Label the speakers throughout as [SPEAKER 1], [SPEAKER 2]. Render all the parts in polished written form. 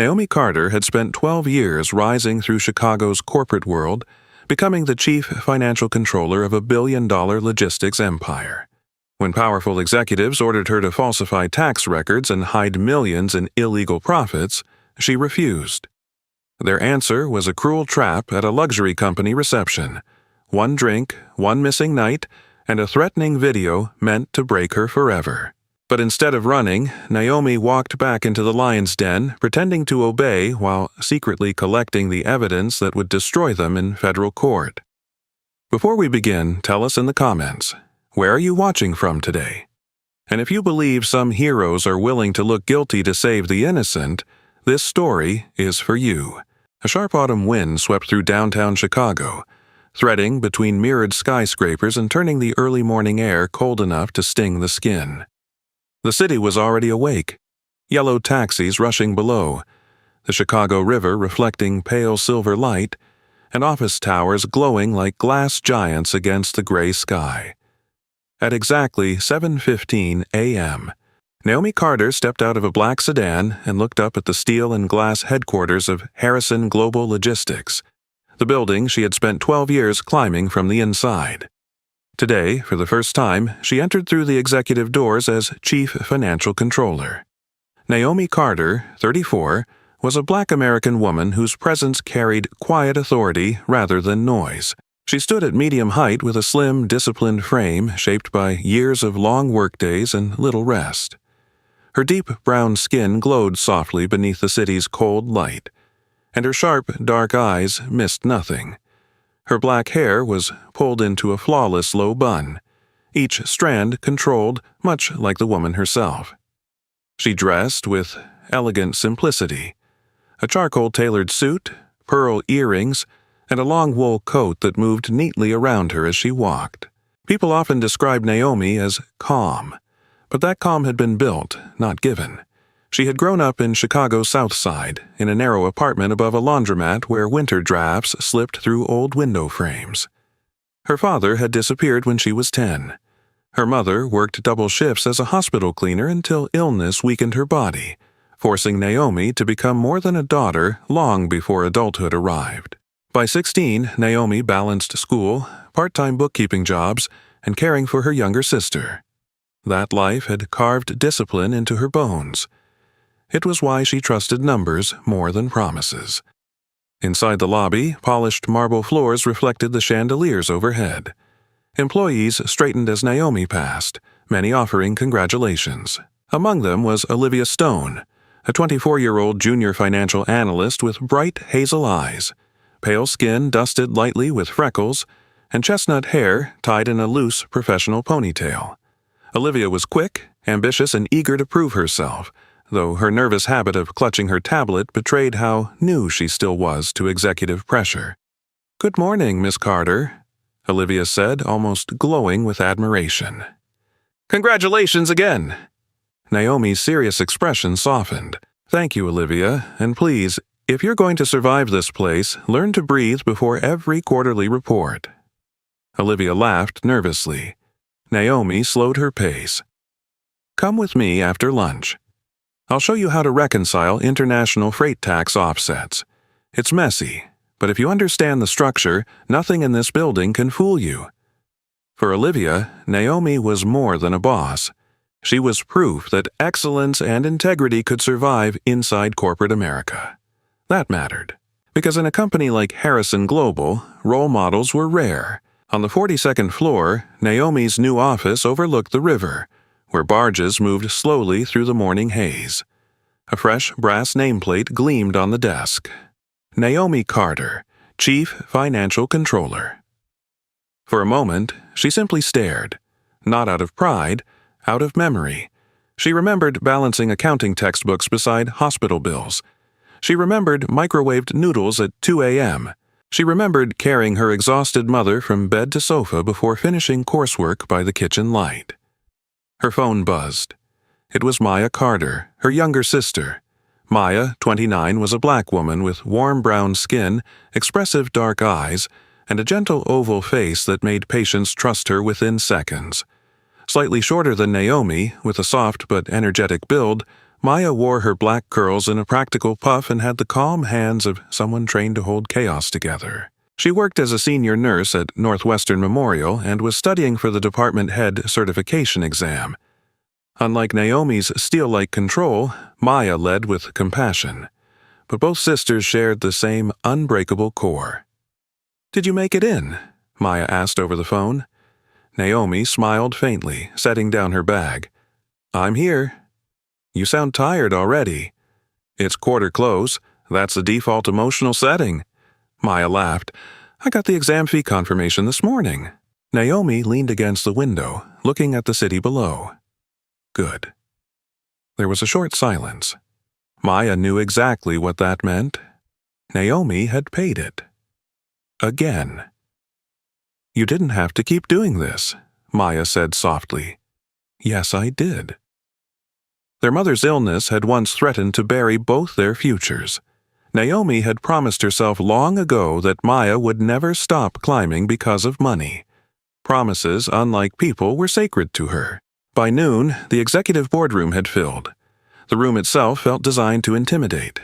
[SPEAKER 1] Naomi Carter had spent 12 years rising through Chicago's corporate world, becoming the chief financial controller of a billion-dollar logistics empire. When powerful executives ordered her to falsify tax records and hide millions in illegal profits, she refused. Their answer was a cruel trap at a luxury company reception: one drink, one missing night, and a threatening video meant to break her forever. But instead of running, Naomi walked back into the lion's den, pretending to obey while secretly collecting the evidence that would destroy them in federal court. Before we begin, tell us in the comments, where are you watching from today? And if you believe some heroes are willing to look guilty to save the innocent, this story is for you. A sharp autumn wind swept through downtown Chicago, threading between mirrored skyscrapers and turning the early morning air cold enough to sting the skin. The city was already awake, yellow taxis rushing below, the Chicago River reflecting pale silver light, and office towers glowing like glass giants against the gray sky. At exactly 7:15 a.m., Naomi Carter stepped out of a black sedan and looked up at the steel and glass headquarters of Harrison Global Logistics, the building she had spent 12 years climbing from the inside. Today, for the first time, she entered through the executive doors as Chief Financial Controller. Naomi Carter, 34, was a Black American woman whose presence carried quiet authority rather than noise. She stood at medium height with a slim, disciplined frame shaped by years of long workdays and little rest. Her deep brown skin glowed softly beneath the city's cold light, and her sharp, dark eyes missed nothing. Her black hair was pulled into a flawless low bun, each strand controlled much like the woman herself. She dressed with elegant simplicity, a charcoal-tailored suit, pearl earrings, and a long wool coat that moved neatly around her as she walked. People often described Naomi as calm, but that calm had been built, not given. She had grown up in Chicago's South Side, in a narrow apartment above a laundromat where winter drafts slipped through old window frames. Her father had disappeared when she was 10. Her mother worked double shifts as a hospital cleaner until illness weakened her body, forcing Naomi to become more than a daughter long before adulthood arrived. By 16, Naomi balanced school, part-time bookkeeping jobs, and caring for her younger sister. That life had carved discipline into her bones. It was why she trusted numbers more than promises. Inside the lobby, polished marble floors reflected the chandeliers overhead. Employees straightened as Naomi passed, many offering congratulations. Among them was Olivia Stone, a 24-year-old junior financial analyst with bright hazel eyes, pale skin dusted lightly with freckles, and chestnut hair tied in a loose professional ponytail. Olivia was quick, ambitious, and eager to prove herself, though her nervous habit of clutching her tablet betrayed how new she still was to executive pressure. "Good morning, Miss Carter," Olivia said, almost glowing with admiration. "Congratulations again!" Naomi's serious expression softened. "Thank you, Olivia, and please, if you're going to survive this place, learn to breathe before every quarterly report." Olivia laughed nervously. Naomi slowed her pace. "Come with me after lunch. I'll show you how to reconcile international freight tax offsets. It's messy, but if you understand the structure, nothing in this building can fool you." For Olivia, Naomi was more than a boss. She was proof that excellence and integrity could survive inside corporate America. That mattered, because in a company like Harrison Global, role models were rare. On the 42nd floor, Naomi's new office overlooked the river, where barges moved slowly through the morning haze. A fresh brass nameplate gleamed on the desk. Naomi Carter, Chief Financial Controller. For a moment, she simply stared, not out of pride, out of memory. She remembered balancing accounting textbooks beside hospital bills. She remembered microwaved noodles at 2 a.m. She remembered carrying her exhausted mother from bed to sofa before finishing coursework by the kitchen light. Her phone buzzed. It was Maya Carter, her younger sister. Maya, 29, was a black woman with warm brown skin, expressive dark eyes, and a gentle oval face that made patients trust her within seconds. Slightly shorter than Naomi, with a soft but energetic build, Maya wore her black curls in a practical puff and had the calm hands of someone trained to hold chaos together. She worked as a senior nurse at Northwestern Memorial and was studying for the department head certification exam. Unlike Naomi's steel-like control, Maya led with compassion. But both sisters shared the same unbreakable core. "Did you make it in?" Maya asked over the phone. Naomi smiled faintly, setting down her bag. "I'm here." "You sound tired already." "It's quarter close. That's the default emotional setting." Maya laughed. "I got the exam fee confirmation this morning." Naomi leaned against the window, looking at the city below. "Good." There was a short silence. Maya knew exactly what that meant. Naomi had paid it. Again. "You didn't have to keep doing this," Maya said softly. "Yes, I did." Their mother's illness had once threatened to bury both their futures. Naomi had promised herself long ago that Maya would never stop climbing because of money. Promises, unlike people, were sacred to her. By noon, the executive boardroom had filled. The room itself felt designed to intimidate.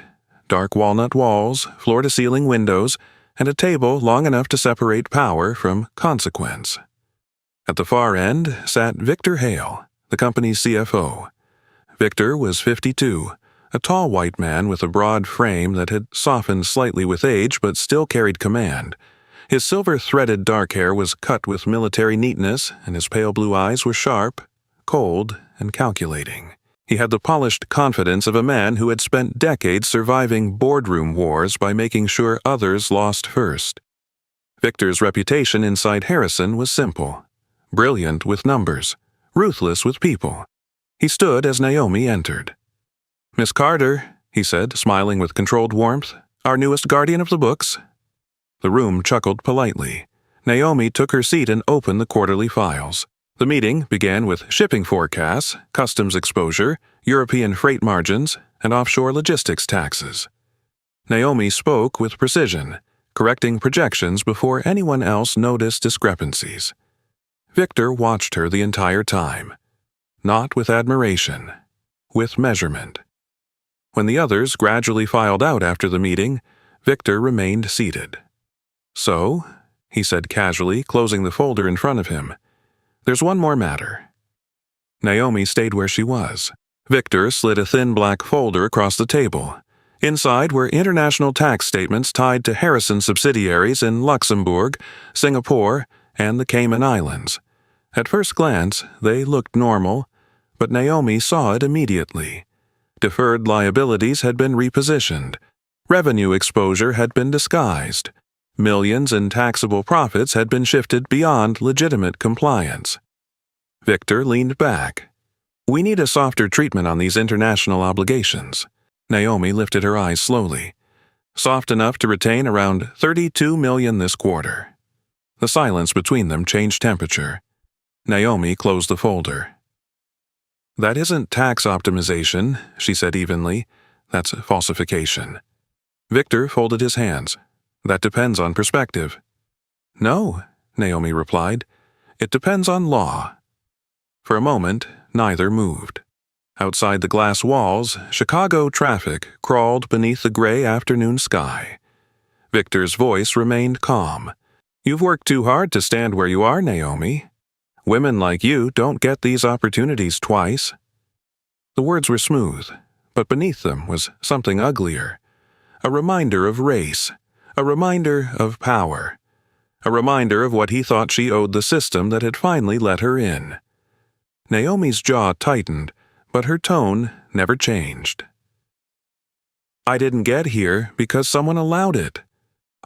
[SPEAKER 1] Dark walnut walls, floor-to-ceiling windows, and a table long enough to separate power from consequence. At the far end sat Victor Hale, the company's CFO. Victor was 52, a tall white man with a broad frame that had softened slightly with age but still carried command. His silver-threaded dark hair was cut with military neatness, and his pale blue eyes were sharp, cold, and calculating. He had the polished confidence of a man who had spent decades surviving boardroom wars by making sure others lost first. Victor's reputation inside Harrison was simple: brilliant with numbers, ruthless with people. He stood as Naomi entered. "Miss Carter," he said, smiling with controlled warmth, "our newest guardian of the books." The room chuckled politely. Naomi took her seat and opened the quarterly files. The meeting began with shipping forecasts, customs exposure, European freight margins, and offshore logistics taxes. Naomi spoke with precision, correcting projections before anyone else noticed discrepancies. Victor watched her the entire time. Not with admiration, with measurement. When the others gradually filed out after the meeting, Victor remained seated. "So," he said casually, closing the folder in front of him, "there's one more matter." Naomi stayed where she was. Victor slid a thin black folder across the table. Inside were international tax statements tied to Harrison subsidiaries in Luxembourg, Singapore, and the Cayman Islands. At first glance, they looked normal, but Naomi saw it immediately. Deferred liabilities had been repositioned. Revenue exposure had been disguised. Millions in taxable profits had been shifted beyond legitimate compliance. Victor leaned back. "We need a softer treatment on these international obligations." Naomi lifted her eyes slowly. "Soft enough to retain around $32 million this quarter." The silence between them changed temperature. Naomi closed the folder. "That isn't tax optimization," she said evenly. "That's falsification." Victor folded his hands. "That depends on perspective." "No," Naomi replied. "It depends on law." For a moment, neither moved. Outside the glass walls, Chicago traffic crawled beneath the gray afternoon sky. Victor's voice remained calm. "You've worked too hard to stand where you are, Naomi. Women like you don't get these opportunities twice." The words were smooth, but beneath them was something uglier. A reminder of race. A reminder of power. A reminder of what he thought she owed the system that had finally let her in. Naomi's jaw tightened, but her tone never changed. "I didn't get here because someone allowed it.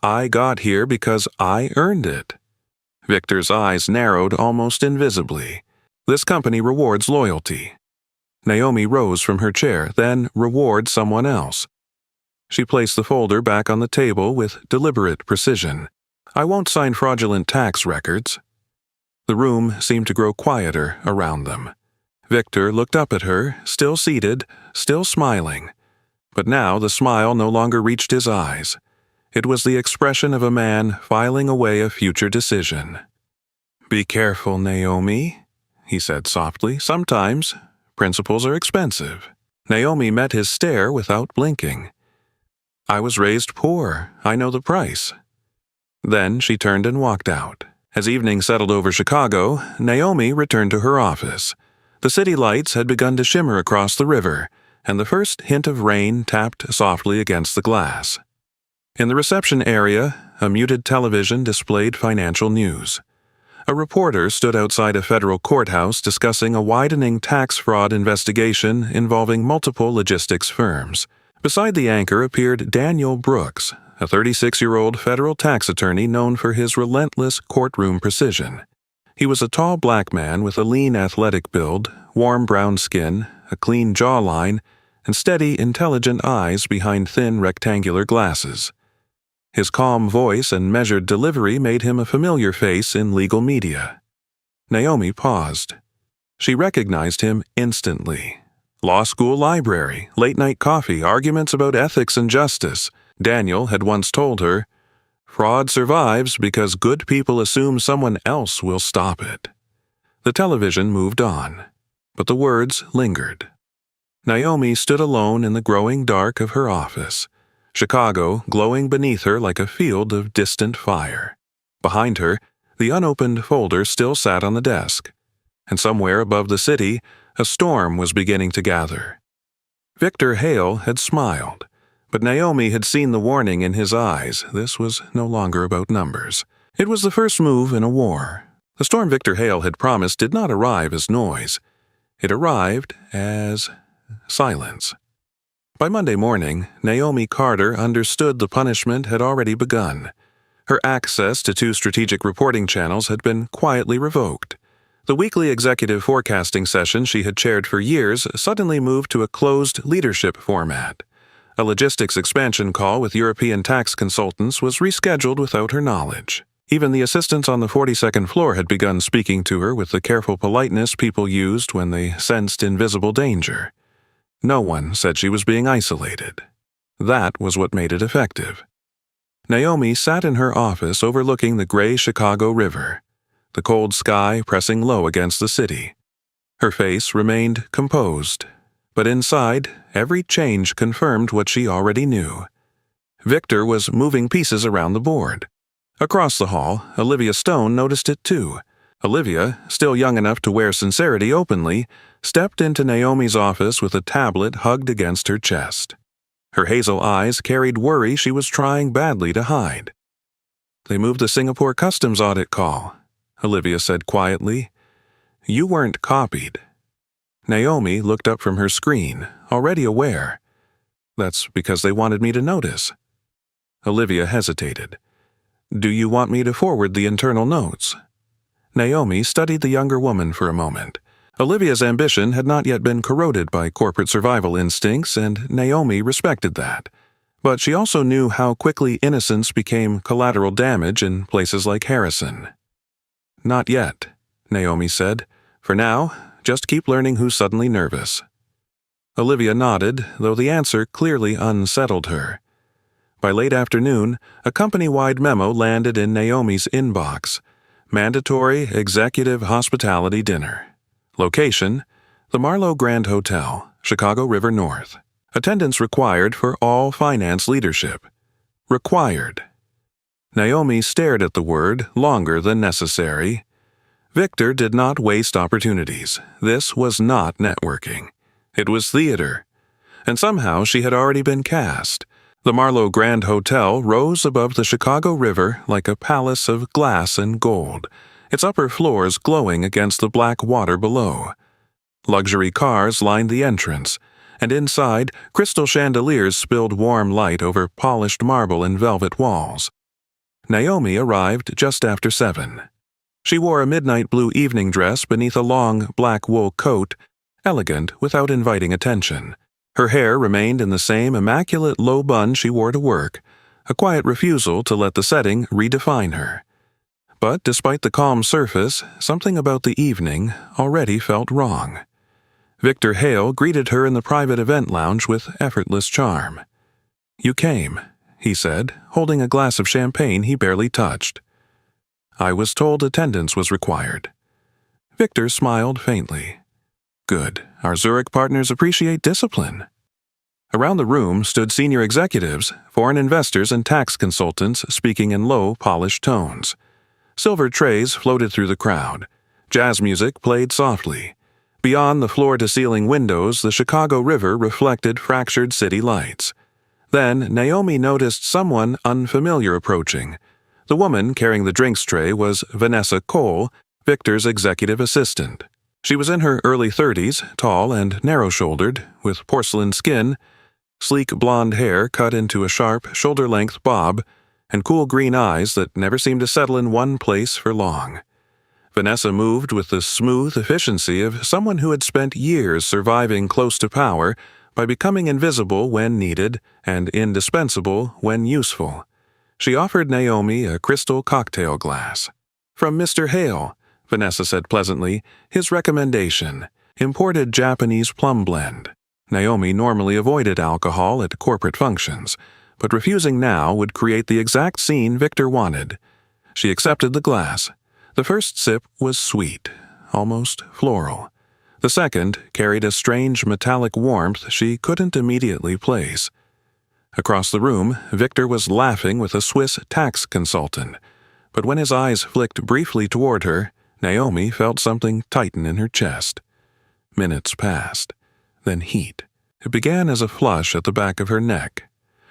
[SPEAKER 1] I got here because I earned it." Victor's eyes narrowed almost invisibly. "This company rewards loyalty." Naomi rose from her chair, then reward someone else. She placed the folder back on the table with deliberate precision. "I won't sign fraudulent tax records." The room seemed to grow quieter around them. Victor looked up at her, still seated, still smiling. But now the smile no longer reached his eyes. It was the expression of a man filing away a future decision. "Be careful, Naomi," he said softly. "Sometimes principles are expensive." Naomi met his stare without blinking. "I was raised poor. I know the price." Then she turned and walked out. As evening settled over Chicago, Naomi returned to her office. The city lights had begun to shimmer across the river, and the first hint of rain tapped softly against the glass. In the reception area, a muted television displayed financial news. A reporter stood outside a federal courthouse discussing a widening tax fraud investigation involving multiple logistics firms. Beside the anchor appeared Daniel Brooks, a 36-year-old federal tax attorney known for his relentless courtroom precision. He was a tall black man with a lean athletic build, warm brown skin, a clean jawline, and steady, intelligent eyes behind thin rectangular glasses. His calm voice and measured delivery made him a familiar face in legal media. Naomi paused. She recognized him instantly. Law school library, late-night coffee, arguments about ethics and justice. Daniel had once told her, "Fraud survives because good people assume someone else will stop it." The television moved on, but the words lingered. Naomi stood alone in the growing dark of her office, Chicago glowing beneath her like a field of distant fire. Behind her, the unopened folder still sat on the desk, and somewhere above the city, a storm was beginning to gather. Victor Hale had smiled, but Naomi had seen the warning in his eyes. This was no longer about numbers. It was the first move in a war. The storm Victor Hale had promised did not arrive as noise. It arrived as silence. By Monday morning, Naomi Carter understood the punishment had already begun. Her access to 2 strategic reporting channels had been quietly revoked. The weekly executive forecasting session she had chaired for years suddenly moved to a closed leadership format. A logistics expansion call with European tax consultants was rescheduled without her knowledge. Even the assistants on the 42nd floor had begun speaking to her with the careful politeness people used when they sensed invisible danger. No one said she was being isolated. That was what made it effective. Naomi sat in her office overlooking the gray Chicago River, the cold sky pressing low against the city. Her face remained composed, but inside, every change confirmed what she already knew. Victor was moving pieces around the board. Across the hall, Olivia Stone noticed it too. Olivia, still young enough to wear sincerity openly, stepped into Naomi's office with a tablet hugged against her chest. Her hazel eyes carried worry she was trying badly to hide. "They moved the Singapore customs audit call," Olivia said quietly. "You weren't copied." Naomi looked up from her screen, already aware. "That's because they wanted me to notice." Olivia hesitated. "Do you want me to forward the internal notes?" Naomi studied the younger woman for a moment. Olivia's ambition had not yet been corroded by corporate survival instincts, and Naomi respected that. But she also knew how quickly innocence became collateral damage in places like Harrison. "Not yet," Naomi said. "For now, just keep learning who's suddenly nervous." Olivia nodded, though the answer clearly unsettled her. By late afternoon, a company-wide memo landed in Naomi's inbox. Mandatory executive hospitality dinner. Location: the Marlowe Grand Hotel, Chicago River North. Attendance required for all finance leadership. Required. Naomi stared at the word longer than necessary. Victor did not waste opportunities. This was not networking. It was theater. And somehow she had already been cast. The Marlowe Grand Hotel rose above the Chicago River like a palace of glass and gold, its upper floors glowing against the black water below. Luxury cars lined the entrance, and inside, crystal chandeliers spilled warm light over polished marble and velvet walls. Naomi arrived just after 7. She wore a midnight blue evening dress beneath a long black wool coat, elegant without inviting attention. Her hair remained in the same immaculate low bun she wore to work, a quiet refusal to let the setting redefine her. But despite the calm surface, something about the evening already felt wrong. Victor Hale greeted her in the private event lounge with effortless charm. "You came," he said, holding a glass of champagne he barely touched. "I was told attendance was required." Victor smiled faintly. Good. Our Zurich partners appreciate discipline. Around the room stood senior executives, foreign investors, and tax consultants speaking in low, polished tones. Silver trays floated through the crowd. Jazz music played softly. Beyond the floor-to-ceiling windows, the Chicago River reflected fractured city lights. Then Naomi noticed someone unfamiliar approaching. The woman carrying the drinks tray was Vanessa Cole, Victor's executive assistant. She was in her early 30s, tall and narrow-shouldered, with porcelain skin, sleek blonde hair cut into a sharp, shoulder-length bob, and cool green eyes that never seemed to settle in one place for long. Vanessa moved with the smooth efficiency of someone who had spent years surviving close to power by becoming invisible when needed and indispensable when useful. She offered Naomi a crystal cocktail glass. "From Mr. Hale," Vanessa said pleasantly, "his recommendation, imported Japanese plum blend." Naomi normally avoided alcohol at corporate functions, but refusing now would create the exact scene Victor wanted. She accepted the glass. The first sip was sweet, almost floral. The second carried a strange metallic warmth she couldn't immediately place. Across the room, Victor was laughing with a Swiss tax consultant, but when his eyes flicked briefly toward her, Naomi felt something tighten in her chest. Minutes passed. Then heat. It began as a flush at the back of her neck,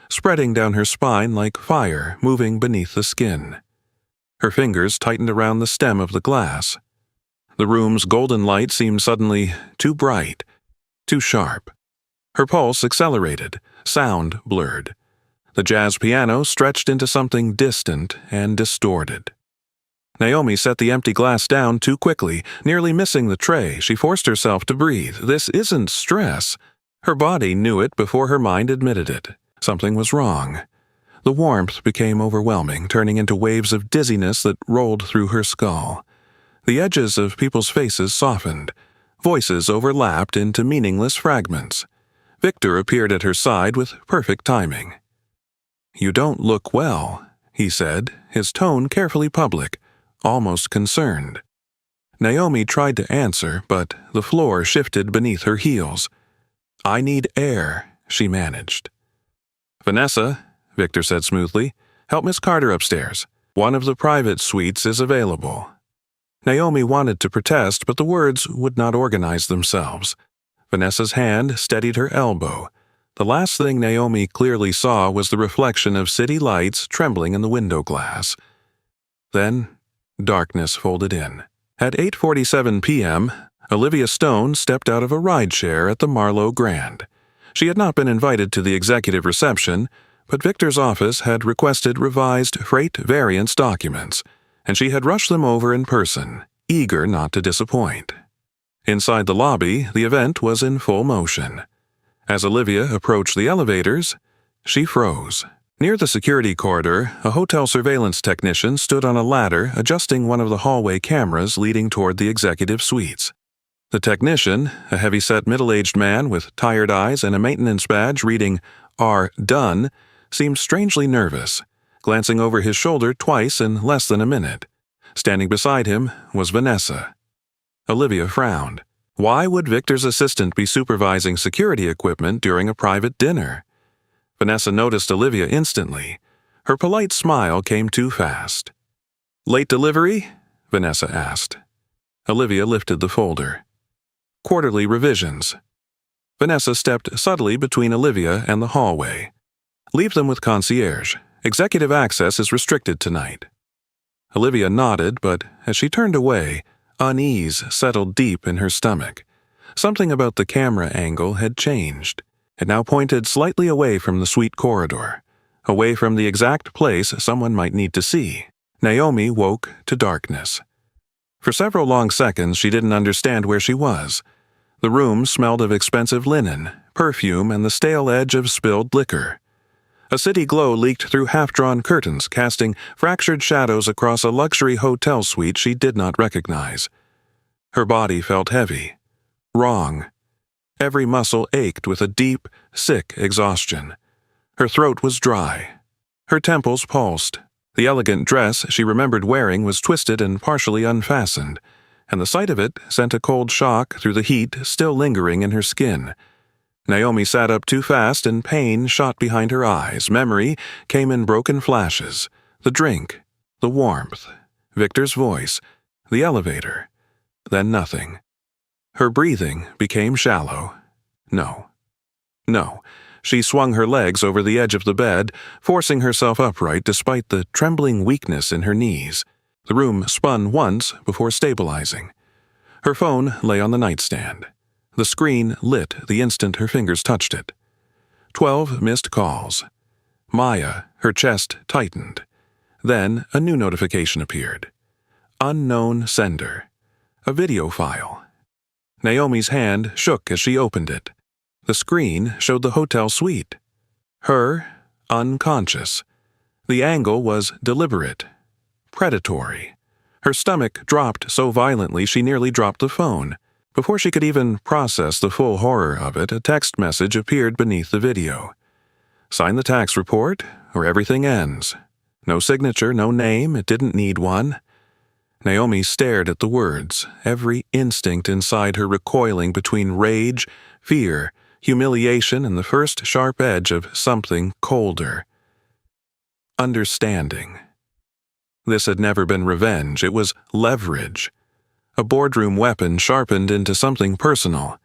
[SPEAKER 1] spreading down her spine like fire moving beneath the skin. Her fingers tightened around the stem of the glass. The room's golden light seemed suddenly too bright, too sharp. Her pulse accelerated, sound blurred. The jazz piano stretched into something distant and distorted. Naomi set the empty glass down too quickly, nearly missing the tray. She forced herself to breathe. This isn't stress. Her body knew it before her mind admitted it. Something was wrong. The warmth became overwhelming, turning into waves of dizziness that rolled through her skull. The edges of people's faces softened. Voices overlapped into meaningless fragments. Victor appeared at her side with perfect timing. "You don't look well," he said, his tone carefully public, almost concerned. Naomi tried to answer, but the floor shifted beneath her heels. "I need air," she managed. "Vanessa," Victor said smoothly, "help Miss Carter upstairs. One of the private suites is available." Naomi wanted to protest, but the words would not organize themselves. Vanessa's hand steadied her elbow. The last thing Naomi clearly saw was the reflection of city lights trembling in the window glass. Then, darkness folded in. At 8:47 p.m., Olivia Stone stepped out of a rideshare at the Marlowe Grand. She had not been invited to the executive reception, but Victor's office had requested revised freight variance documents, and she had rushed them over in person, eager not to disappoint. Inside the lobby, the event was in full motion. As Olivia approached the elevators, she froze. Near the security corridor, a hotel surveillance technician stood on a ladder adjusting one of the hallway cameras leading toward the executive suites. The technician, a heavy-set middle-aged man with tired eyes and a maintenance badge reading "R. Done," seemed strangely nervous, glancing over his shoulder twice in less than a minute. Standing beside him was Vanessa. Olivia frowned. Why would Victor's assistant be supervising security equipment during a private dinner? Vanessa noticed Olivia instantly. Her polite smile came too fast. "Late delivery?" Vanessa asked. Olivia lifted the folder. "Quarterly revisions." Vanessa stepped subtly between Olivia and the hallway. "Leave them with concierge. Executive access is restricted tonight." Olivia nodded, but as she turned away, unease settled deep in her stomach. Something about the camera angle had changed. It now pointed slightly away from the suite corridor, away from the exact place someone might need to see. Naomi woke to darkness. For several long seconds she didn't understand where she was. The room smelled of expensive linen, perfume, and the stale edge of spilled liquor. A city glow leaked through half-drawn curtains, casting fractured shadows across a luxury hotel suite she did not recognize. Her body felt heavy. Wrong. Every muscle ached with a deep, sick exhaustion. Her throat was dry. Her temples pulsed. The elegant dress she remembered wearing was twisted and partially unfastened, and the sight of it sent a cold shock through the heat still lingering in her skin. Naomi sat up too fast and pain shot behind her eyes. Memory came in broken flashes. The drink, the warmth, Victor's voice, the elevator. Then nothing. Her breathing became shallow. No. She swung her legs over the edge of the bed, forcing herself upright despite the trembling weakness in her knees. The room spun once before stabilizing. Her phone lay on the nightstand. The screen lit the instant her fingers touched it. 12 missed calls. Maya, her chest tightened. Then a new notification appeared. Unknown sender. A video file. Naomi's hand shook as she opened it. The screen showed the hotel suite. Her, unconscious. The angle was deliberate, predatory. Her stomach dropped so violently she nearly dropped the phone. Before she could even process the full horror of it, a text message appeared beneath the video. Sign the tax report, or everything ends. No signature, no name, it didn't need one. Naomi stared at the words, every instinct inside her recoiling between rage, fear, humiliation, and the first sharp edge of something colder. Understanding. This had never been revenge, it was leverage. A boardroom weapon sharpened into something personal.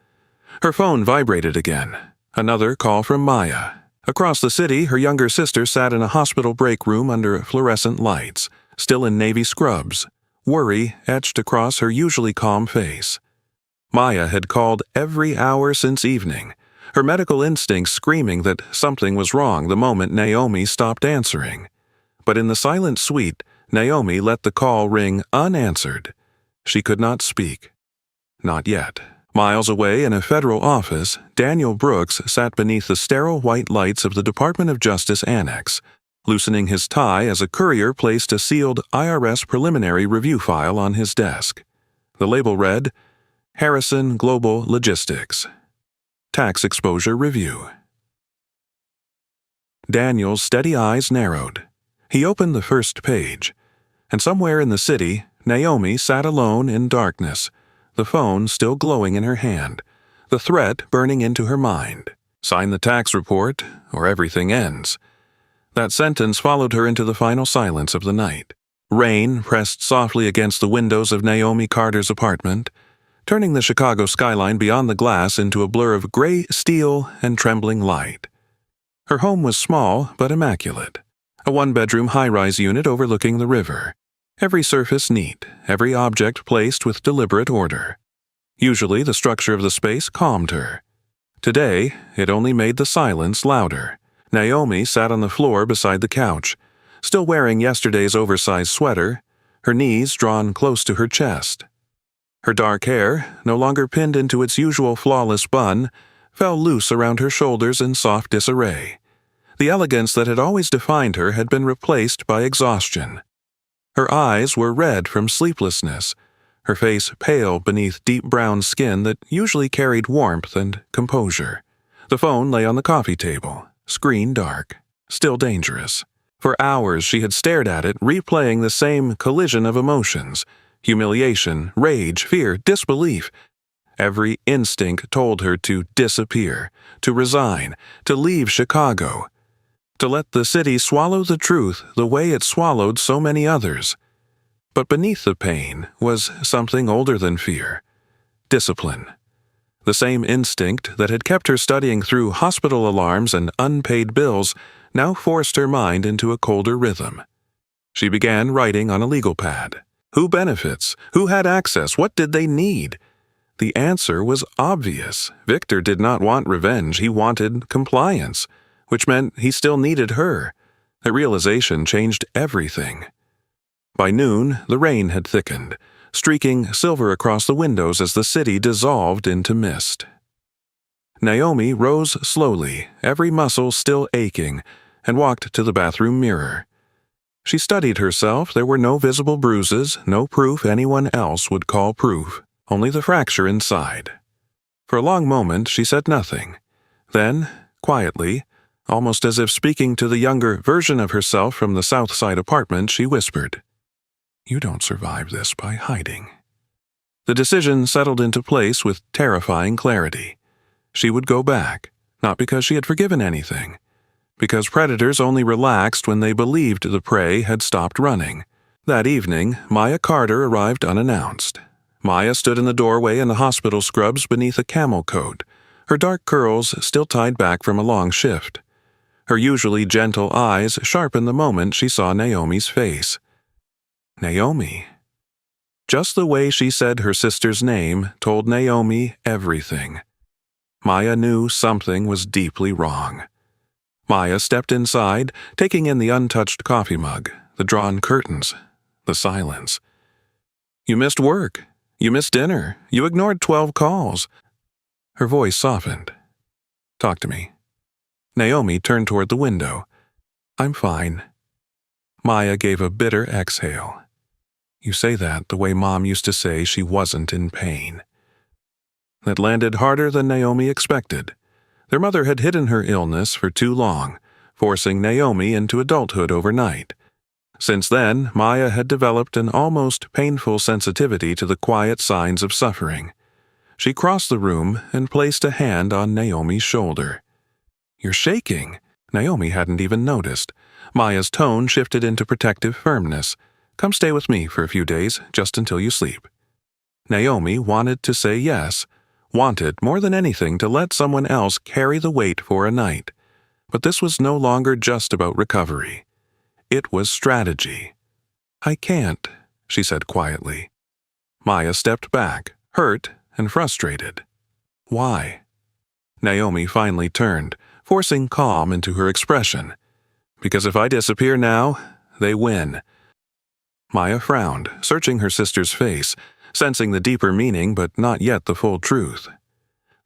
[SPEAKER 1] Her phone vibrated again. Another call from Maya. Across the city, her younger sister sat in a hospital break room under fluorescent lights, still in navy scrubs, worry etched across her usually calm face. Maya had called every hour since evening, her medical instincts screaming that something was wrong the moment Naomi stopped answering. But in the silent suite, Naomi let the call ring unanswered. She could not speak. Not yet. Miles away in a federal office, Daniel Brooks sat beneath the sterile white lights of the Department of Justice Annex, loosening his tie as a courier placed a sealed IRS preliminary review file on his desk. The label read, Harrison Global Logistics. Tax Exposure Review. Daniel's steady eyes narrowed. He opened the first page, and somewhere in the city, Naomi sat alone in darkness, the phone still glowing in her hand, the threat burning into her mind. Sign the tax report, or everything ends. That sentence followed her into the final silence of the night. Rain pressed softly against the windows of Naomi Carter's apartment, turning the Chicago skyline beyond the glass into a blur of gray steel and trembling light. Her home was small but immaculate, a one-bedroom high-rise unit overlooking the river. Every surface neat, every object placed with deliberate order. Usually the structure of the space calmed her. Today, it only made the silence louder. Naomi sat on the floor beside the couch, still wearing yesterday's oversized sweater, her knees drawn close to her chest. Her dark hair, no longer pinned into its usual flawless bun, fell loose around her shoulders in soft disarray. The elegance that had always defined her had been replaced by exhaustion. Her eyes were red from sleeplessness, her face pale beneath deep brown skin that usually carried warmth and composure. The phone lay on the coffee table, screen dark, still dangerous. For hours she had stared at it, replaying the same collision of emotions, humiliation, rage, fear, disbelief. Every instinct told her to disappear, to resign, to leave Chicago, to let the city swallow the truth the way it swallowed so many others. But beneath the pain was something older than fear. Discipline. The same instinct that had kept her studying through hospital alarms and unpaid bills now forced her mind into a colder rhythm. She began writing on a legal pad. Who benefits? Who had access? What did they need? The answer was obvious. Victor did not want revenge. He wanted compliance, which meant he still needed her. The realization changed everything. By noon, the rain had thickened, streaking silver across the windows as the city dissolved into mist. Naomi rose slowly, every muscle still aching, and walked to the bathroom mirror. She studied herself. There were no visible bruises, no proof anyone else would call proof, only the fracture inside. For a long moment she said nothing. Then, quietly, almost as if speaking to the younger version of herself from the South Side apartment, she whispered, "You don't survive this by hiding." The decision settled into place with terrifying clarity. She would go back, not because she had forgiven anything, because predators only relaxed when they believed the prey had stopped running. That evening, Maya Carter arrived unannounced. Maya stood in the doorway in the hospital scrubs beneath a camel coat, her dark curls still tied back from a long shift. Her usually gentle eyes sharpened the moment she saw Naomi's face. Naomi. Just the way she said her sister's name told Naomi everything. Maya knew something was deeply wrong. Maya stepped inside, taking in the untouched coffee mug, the drawn curtains, the silence. "You missed work. You missed dinner. You ignored 12 calls." Her voice softened. "Talk to me." Naomi turned toward the window. "I'm fine." Maya gave a bitter exhale. "You say that the way Mom used to say she wasn't in pain." That landed harder than Naomi expected. Their mother had hidden her illness for too long, forcing Naomi into adulthood overnight. Since then, Maya had developed an almost painful sensitivity to the quiet signs of suffering. She crossed the room and placed a hand on Naomi's shoulder. "You're shaking." Naomi hadn't even noticed. Maya's tone shifted into protective firmness. "Come stay with me for a few days, just until you sleep." Naomi wanted to say yes, wanted more than anything to let someone else carry the weight for a night. But this was no longer just about recovery. It was strategy. "I can't," she said quietly. Maya stepped back, hurt and frustrated. "Why?" Naomi finally turned, forcing calm into her expression. "Because if I disappear now, they win." Maya frowned, searching her sister's face, sensing the deeper meaning but not yet the full truth.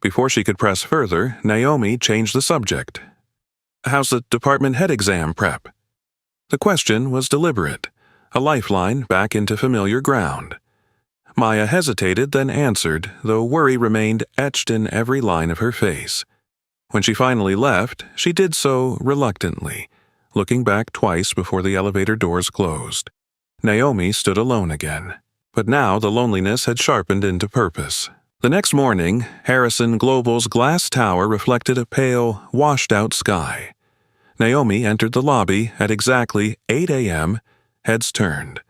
[SPEAKER 1] Before she could press further, Naomi changed the subject. "How's the department head exam prep?" The question was deliberate, a lifeline back into familiar ground. Maya hesitated, then answered, though worry remained etched in every line of her face. When she finally left, she did so reluctantly, looking back twice before the elevator doors closed. Naomi stood alone again, but now the loneliness had sharpened into purpose. The next morning, Harrison Global's glass tower reflected a pale, washed-out sky. Naomi entered the lobby at exactly 8 a.m., heads turned.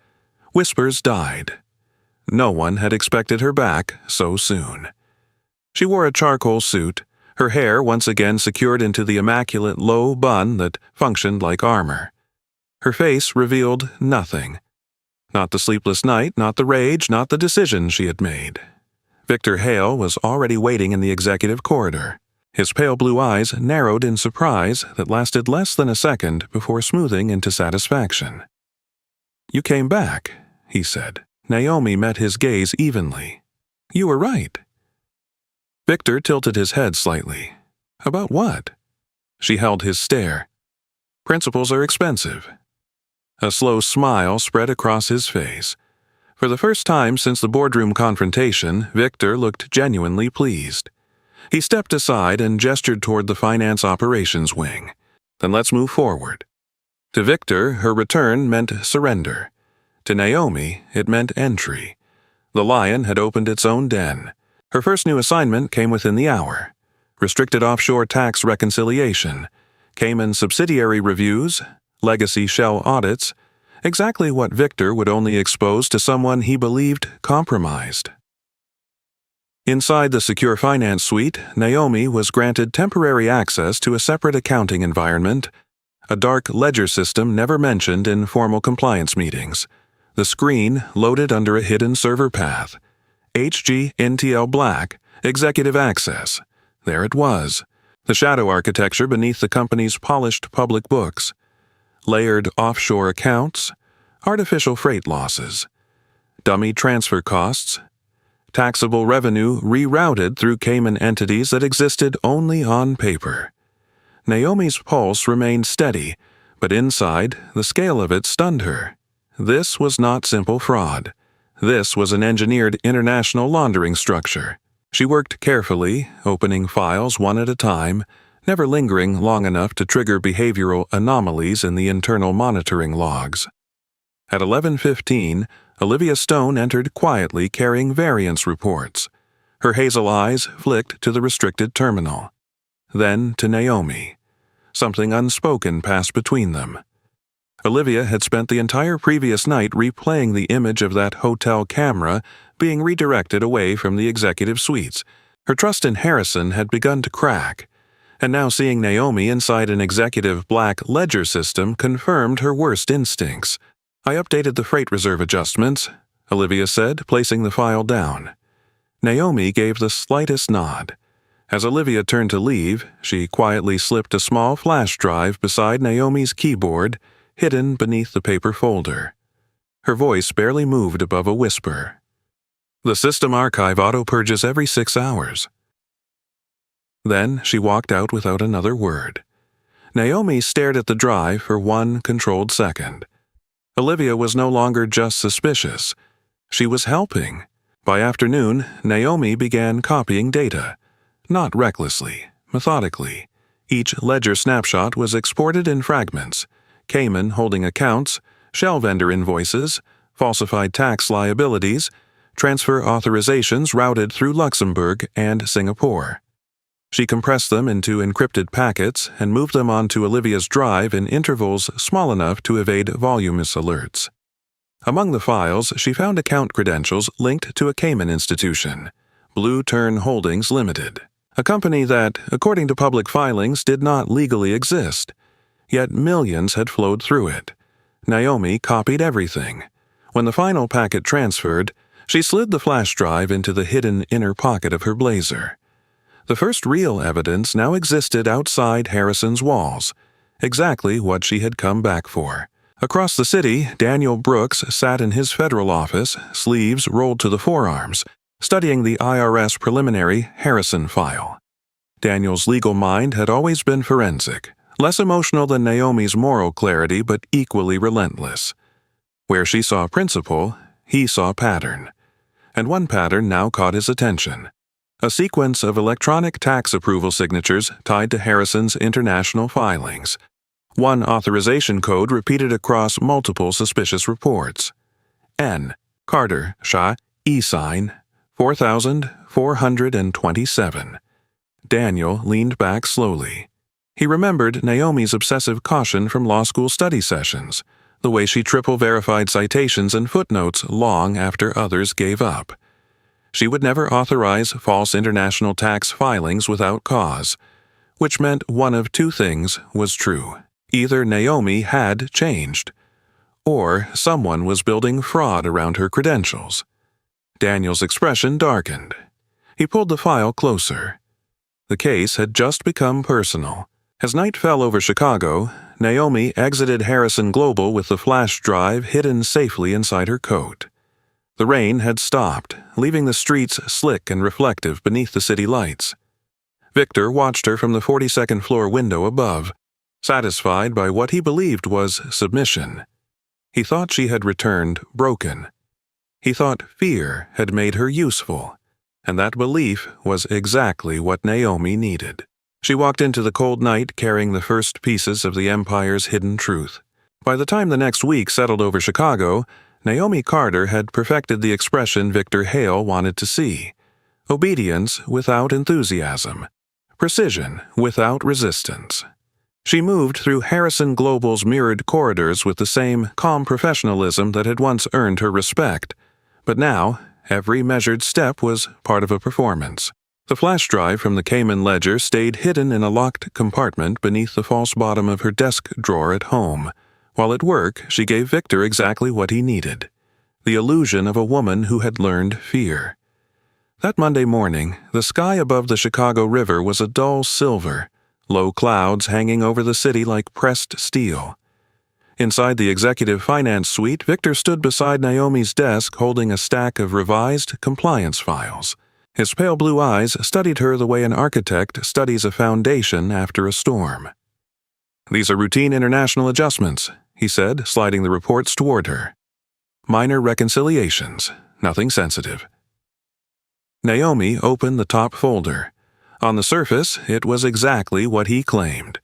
[SPEAKER 1] Whispers died. No one had expected her back so soon. She wore a charcoal suit, her hair once again secured into the immaculate low bun that functioned like armor. Her face revealed nothing. Not the sleepless night, not the rage, not the decision she had made. Victor Hale was already waiting in the executive corridor. His pale blue eyes narrowed in surprise that lasted less than a second before smoothing into satisfaction. "You came back," he said. Naomi met his gaze evenly. "You were right." Victor tilted his head slightly. "About what?" She held his stare. "Principals are expensive." A slow smile spread across his face. For the first time since the boardroom confrontation, Victor looked genuinely pleased. He stepped aside and gestured toward the finance operations wing. "Then let's move forward." To Victor, her return meant surrender. To Naomi, it meant entry. The lion had opened its own den. Her first new assignment came within the hour. Restricted offshore tax reconciliation, Cayman subsidiary reviews, legacy shell audits, exactly what Victor would only expose to someone he believed compromised. Inside the secure finance suite, Naomi was granted temporary access to a separate accounting environment, a dark ledger system never mentioned in formal compliance meetings. The screen loaded under a hidden server path. HG NTL Black, Executive Access. There it was, the shadow architecture beneath the company's polished public books. Layered offshore accounts, artificial freight losses, dummy transfer costs, taxable revenue rerouted through Cayman entities that existed only on paper. Naomi's pulse remained steady, but inside, the scale of it stunned her. This was not simple fraud. This was an engineered international laundering structure. She worked carefully, opening files one at a time, never lingering long enough to trigger behavioral anomalies in the internal monitoring logs. At 11:15, Olivia Stone entered quietly carrying variance reports. Her hazel eyes flicked to the restricted terminal. Then to Naomi. Something unspoken passed between them. Olivia had spent the entire previous night replaying the image of that hotel camera being redirected away from the executive suites. Her trust in Harrison had begun to crack, and now seeing Naomi inside an executive black ledger system confirmed her worst instincts. "I updated the freight reserve adjustments," Olivia said, placing the file down. Naomi gave the slightest nod. As Olivia turned to leave, she quietly slipped a small flash drive beside Naomi's keyboard, hidden beneath the paper folder. Her voice barely moved above a whisper. "The system archive auto-purges every 6 hours." Then she walked out without another word. Naomi stared at the drive for one controlled second. Olivia was no longer just suspicious. She was helping. By afternoon, Naomi began copying data. Not recklessly, methodically. Each ledger snapshot was exported in fragments. Cayman holding accounts, shell vendor invoices, falsified tax liabilities, transfer authorizations routed through Luxembourg and Singapore. She compressed them into encrypted packets and moved them onto Olivia's drive in intervals small enough to evade voluminous alerts. Among the files, she found account credentials linked to a Cayman institution, Blue Tern Holdings Limited, a company that, according to public filings, did not legally exist. Yet millions had flowed through it. Naomi copied everything. When the final packet transferred, she slid the flash drive into the hidden inner pocket of her blazer. The first real evidence now existed outside Harrison's walls, exactly what she had come back for. Across the city, Daniel Brooks sat in his federal office, sleeves rolled to the forearms, studying the IRS preliminary Harrison file. Daniel's legal mind had always been forensic, less emotional than Naomi's moral clarity but equally relentless. Where she saw principle, he saw pattern. And one pattern now caught his attention. A sequence of electronic tax approval signatures tied to Harrison's international filings. One authorization code repeated across multiple suspicious reports. N. Carter, Shah, E-sign, 4,427. Daniel leaned back slowly. He remembered Naomi's obsessive caution from law school study sessions, the way she triple-verified citations and footnotes long after others gave up. She would never authorize false international tax filings without cause, which meant one of two things was true. Either Naomi had changed, or someone was building fraud around her credentials. Daniel's expression darkened. He pulled the file closer. The case had just become personal. As night fell over Chicago, Naomi exited Harrison Global with the flash drive hidden safely inside her coat. The rain had stopped, leaving the streets slick and reflective beneath the city lights. Victor watched her from the 42nd floor window above, satisfied by what he believed was submission. He thought she had returned broken. He thought fear had made her useful, and that belief was exactly what Naomi needed. She walked into the cold night carrying the first pieces of the Empire's hidden truth. By the time the next week settled over Chicago, Naomi Carter had perfected the expression Victor Hale wanted to see: obedience without enthusiasm, precision without resistance. She moved through Harrison Global's mirrored corridors with the same calm professionalism that had once earned her respect, but now every measured step was part of a performance. The flash drive from the Cayman ledger stayed hidden in a locked compartment beneath the false bottom of her desk drawer at home. While at work, she gave Victor exactly what he needed: the illusion of a woman who had learned fear. That Monday morning, the sky above the Chicago River was a dull silver, low clouds hanging over the city like pressed steel. Inside the executive finance suite, Victor stood beside Naomi's desk holding a stack of revised compliance files. His pale blue eyes studied her the way an architect studies a foundation after a storm. "These are routine international adjustments," he said, sliding the reports toward her. "Minor reconciliations, nothing sensitive." Naomi opened the top folder. On the surface, it was exactly what he claimed.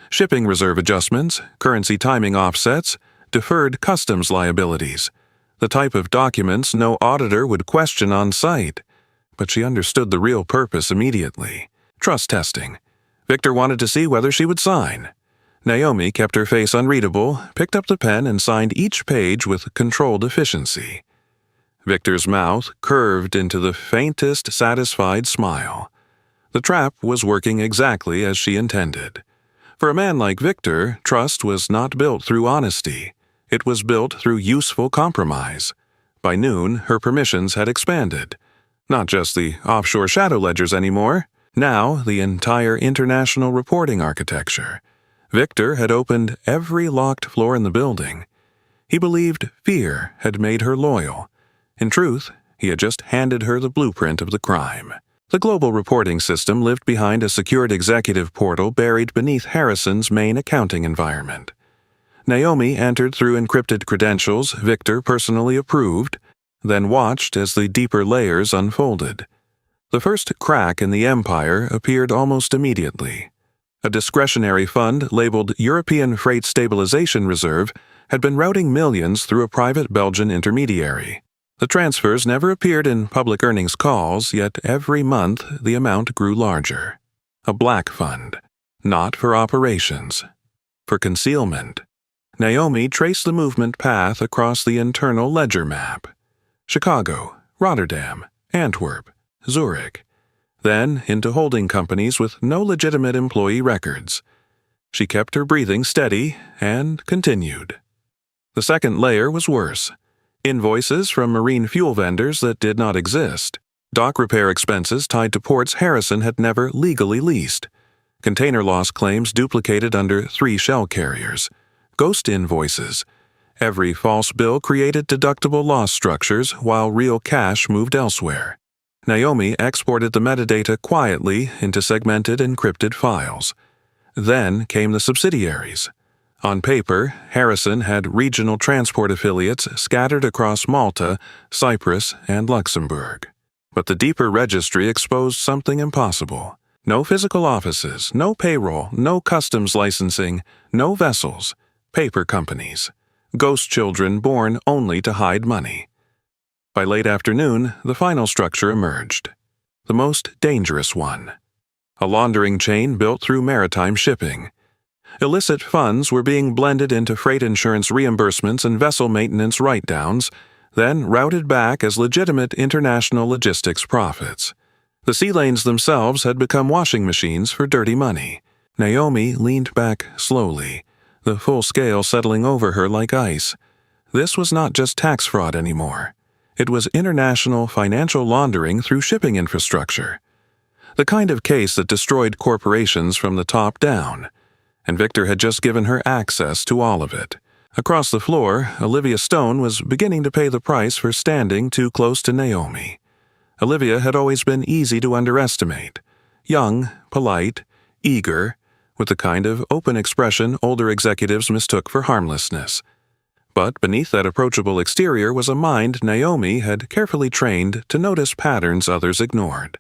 [SPEAKER 1] Shipping reserve adjustments, currency timing offsets, deferred customs liabilities. the type of documents no auditor would question on sight. But she understood the real purpose immediately. Trust testing. Victor wanted to see whether she would sign. Naomi kept her face unreadable, picked up the pen, and signed each page with controlled efficiency. Victor's mouth curved into the faintest satisfied smile. The trap was working exactly as she intended. For a man like Victor, trust was not built through honesty. It was built through useful compromise. By noon, her permissions had expanded. Not just the offshore shadow ledgers anymore. Now, the entire international reporting architecture. Victor had opened every locked floor in the building. He believed fear had made her loyal. In truth, he had just handed her the blueprint of the crime. The global reporting system lived behind a secured executive portal buried beneath Harrison's main accounting environment. Naomi entered through encrypted credentials Victor personally approved, then watched as the deeper layers unfolded. The first crack in the empire appeared almost immediately. A discretionary fund labeled European Freight Stabilization Reserve had been routing millions through a private Belgian intermediary. The transfers never appeared in public earnings calls, yet every month the amount grew larger. A black fund, not for operations, for concealment. Naomi traced the movement path across the internal ledger map. Chicago, Rotterdam, Antwerp, Zurich, then into holding companies with no legitimate employee records. She kept her breathing steady and continued. The second layer was worse. Invoices from marine fuel vendors that did not exist. Dock repair expenses tied to ports Harrison had never legally leased. Container loss claims duplicated under 3 shell carriers. Ghost invoices. Every false bill created deductible loss structures while real cash moved elsewhere. Naomi exported the metadata quietly into segmented encrypted files. Then came the subsidiaries. On paper, Harrison had regional transport affiliates scattered across Malta, Cyprus, and Luxembourg. But the deeper registry exposed something impossible. No physical offices, no payroll, no customs licensing, no vessels. Paper companies. Ghost children born only to hide money. By late afternoon, the final structure emerged. The most dangerous one. A laundering chain built through maritime shipping. Illicit funds were being blended into freight insurance reimbursements and vessel maintenance write-downs, then routed back as legitimate international logistics profits. The sea lanes themselves had become washing machines for dirty money. Naomi leaned back slowly, the full scale settling over her like ice. This was not just tax fraud anymore. It was international financial laundering through shipping infrastructure. The kind of case that destroyed corporations from the top down. And Victor had just given her access to all of it. Across the floor, Olivia Stone was beginning to pay the price for standing too close to Naomi. Olivia had always been easy to underestimate. Young, polite, eager, with the kind of open expression older executives mistook for harmlessness. But beneath that approachable exterior was a mind Naomi had carefully trained to notice patterns others ignored.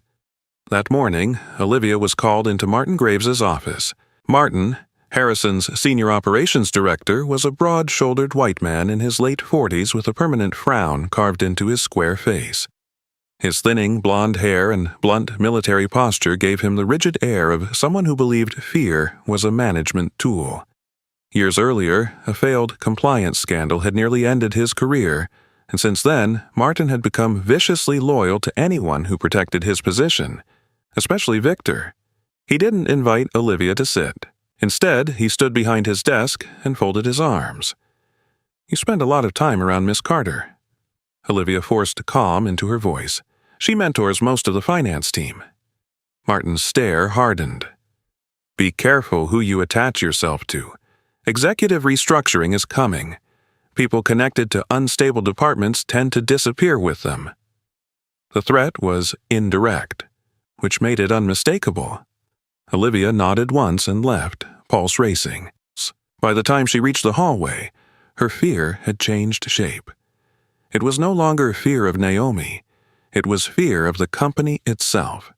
[SPEAKER 1] That morning, Olivia was called into Martin Graves's office. Martin, Harrison's senior operations director, was a broad-shouldered white man in his late 40s with a permanent frown carved into his square face. His thinning blonde hair and blunt military posture gave him the rigid air of someone who believed fear was a management tool. Years earlier, a failed compliance scandal had nearly ended his career, and since then, Martin had become viciously loyal to anyone who protected his position, especially Victor. He didn't invite Olivia to sit. Instead, he stood behind his desk and folded his arms. "You spend a lot of time around Miss Carter." Olivia forced calm into her voice. "She mentors most of the finance team." Martin's stare hardened. "Be careful who you attach yourself to. Executive restructuring is coming. People connected to unstable departments tend to disappear with them." The threat was indirect, which made it unmistakable. Olivia nodded once and left, pulse racing. By the time she reached the hallway, her fear had changed shape. It was no longer fear of Naomi. It was fear of the company itself.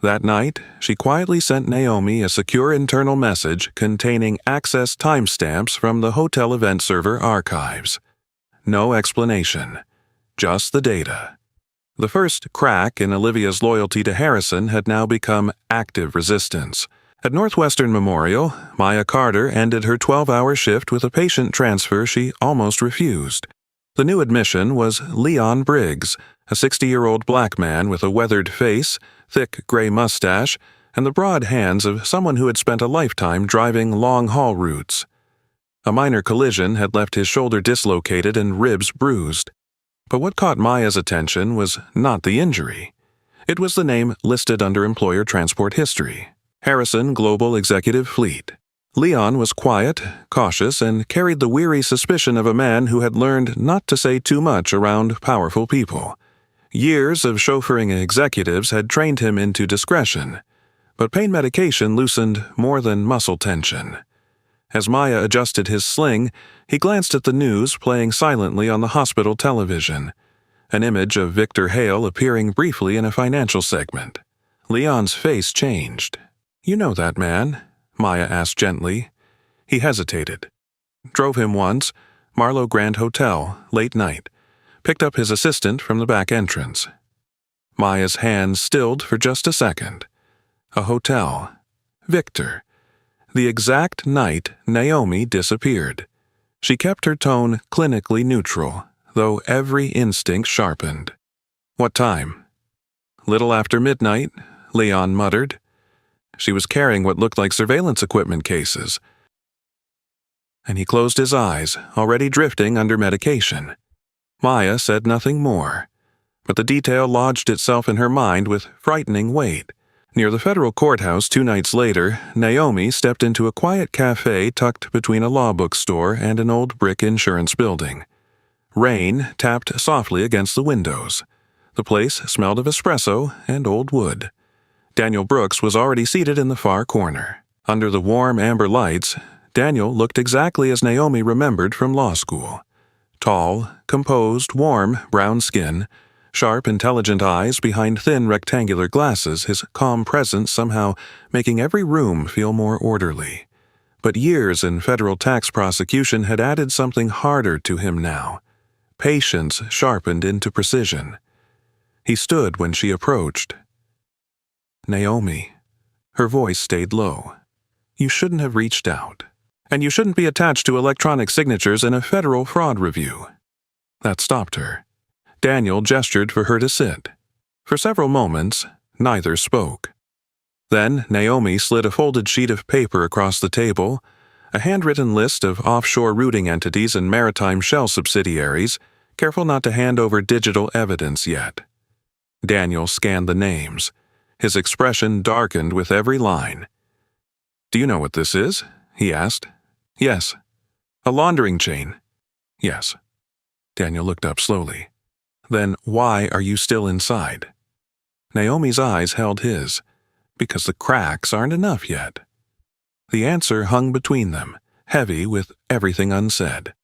[SPEAKER 1] That night, she quietly sent Naomi a secure internal message containing access timestamps from the hotel event server archives. no explanation. Just the data. The first crack in Olivia's loyalty to Harrison had now become active resistance. At Northwestern Memorial, Maya Carter ended her 12-hour shift with a patient transfer she almost refused. The new admission was Leon Briggs, a 60-year-old black man with a weathered face, thick gray mustache, and the broad hands of someone who had spent a lifetime driving long-haul routes. A minor collision had left his shoulder dislocated and ribs bruised. But what caught Maya's attention was not the injury. It was the name listed under employer transport history: Harrison Global Executive Fleet. Leon was quiet, cautious, and carried the weary suspicion of a man who had learned not to say too much around powerful people. Years of chauffeuring executives had trained him into discretion, but pain medication loosened more than muscle tension. As Maya adjusted his sling, he glanced at the news playing silently on the hospital television, an image of Victor Hale appearing briefly in a financial segment. Leon's face changed. "You know that man?" Maya asked gently. He hesitated. "Drove him once, Marlowe Grand Hotel, late night. Picked up his assistant from the back entrance." Maya's hands stilled for just a second. A hotel. Victor. The exact night Naomi disappeared. She kept her tone clinically neutral, though every instinct sharpened. "What time?" "Little after midnight," Leon muttered. She was carrying what looked like surveillance equipment cases. And he closed his eyes, already drifting under medication. Maya said nothing more, but the detail lodged itself in her mind with frightening weight. Near the federal courthouse 2 nights later, Naomi stepped into a quiet cafe tucked between a law bookstore and an old brick insurance building. Rain tapped softly against the windows. The place smelled of espresso and old wood. Daniel Brooks was already seated in the far corner. Under the warm amber lights, Daniel looked exactly as Naomi remembered from law school. Tall, composed, warm, brown skin, sharp, intelligent eyes behind thin rectangular glasses, his calm presence somehow making every room feel more orderly. But years in federal tax prosecution had added something harder to him now. Patience sharpened into precision. He stood when she approached. "Naomi." Her voice stayed low. "You shouldn't have reached out. And you shouldn't be attached to electronic signatures in a federal fraud review." That stopped her. Daniel gestured for her to sit. For several moments, neither spoke. Then Naomi slid a folded sheet of paper across the table, a handwritten list of offshore routing entities and maritime shell subsidiaries, careful not to hand over digital evidence yet. Daniel scanned the names. His expression darkened with every line. "Do you know what this is?" he asked. "Yes." "A laundering chain?" "Yes." Daniel looked up slowly. "Then why are you still inside?" Naomi's eyes held his. "Because the cracks aren't enough yet." The answer hung between them, heavy with everything unsaid.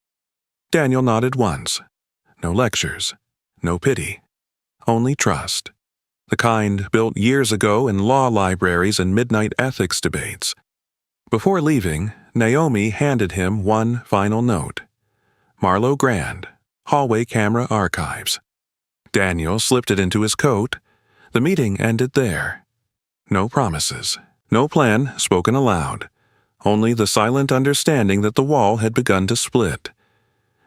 [SPEAKER 1] Daniel nodded once. No lectures. No pity. Only trust. The kind built years ago in law libraries and midnight ethics debates. Before leaving, Naomi handed him one final note. "Marlowe Grand, Hallway Camera Archives." Daniel slipped it into his coat. The meeting ended there. No promises. No plan spoken aloud. Only the silent understanding that the wall had begun to split.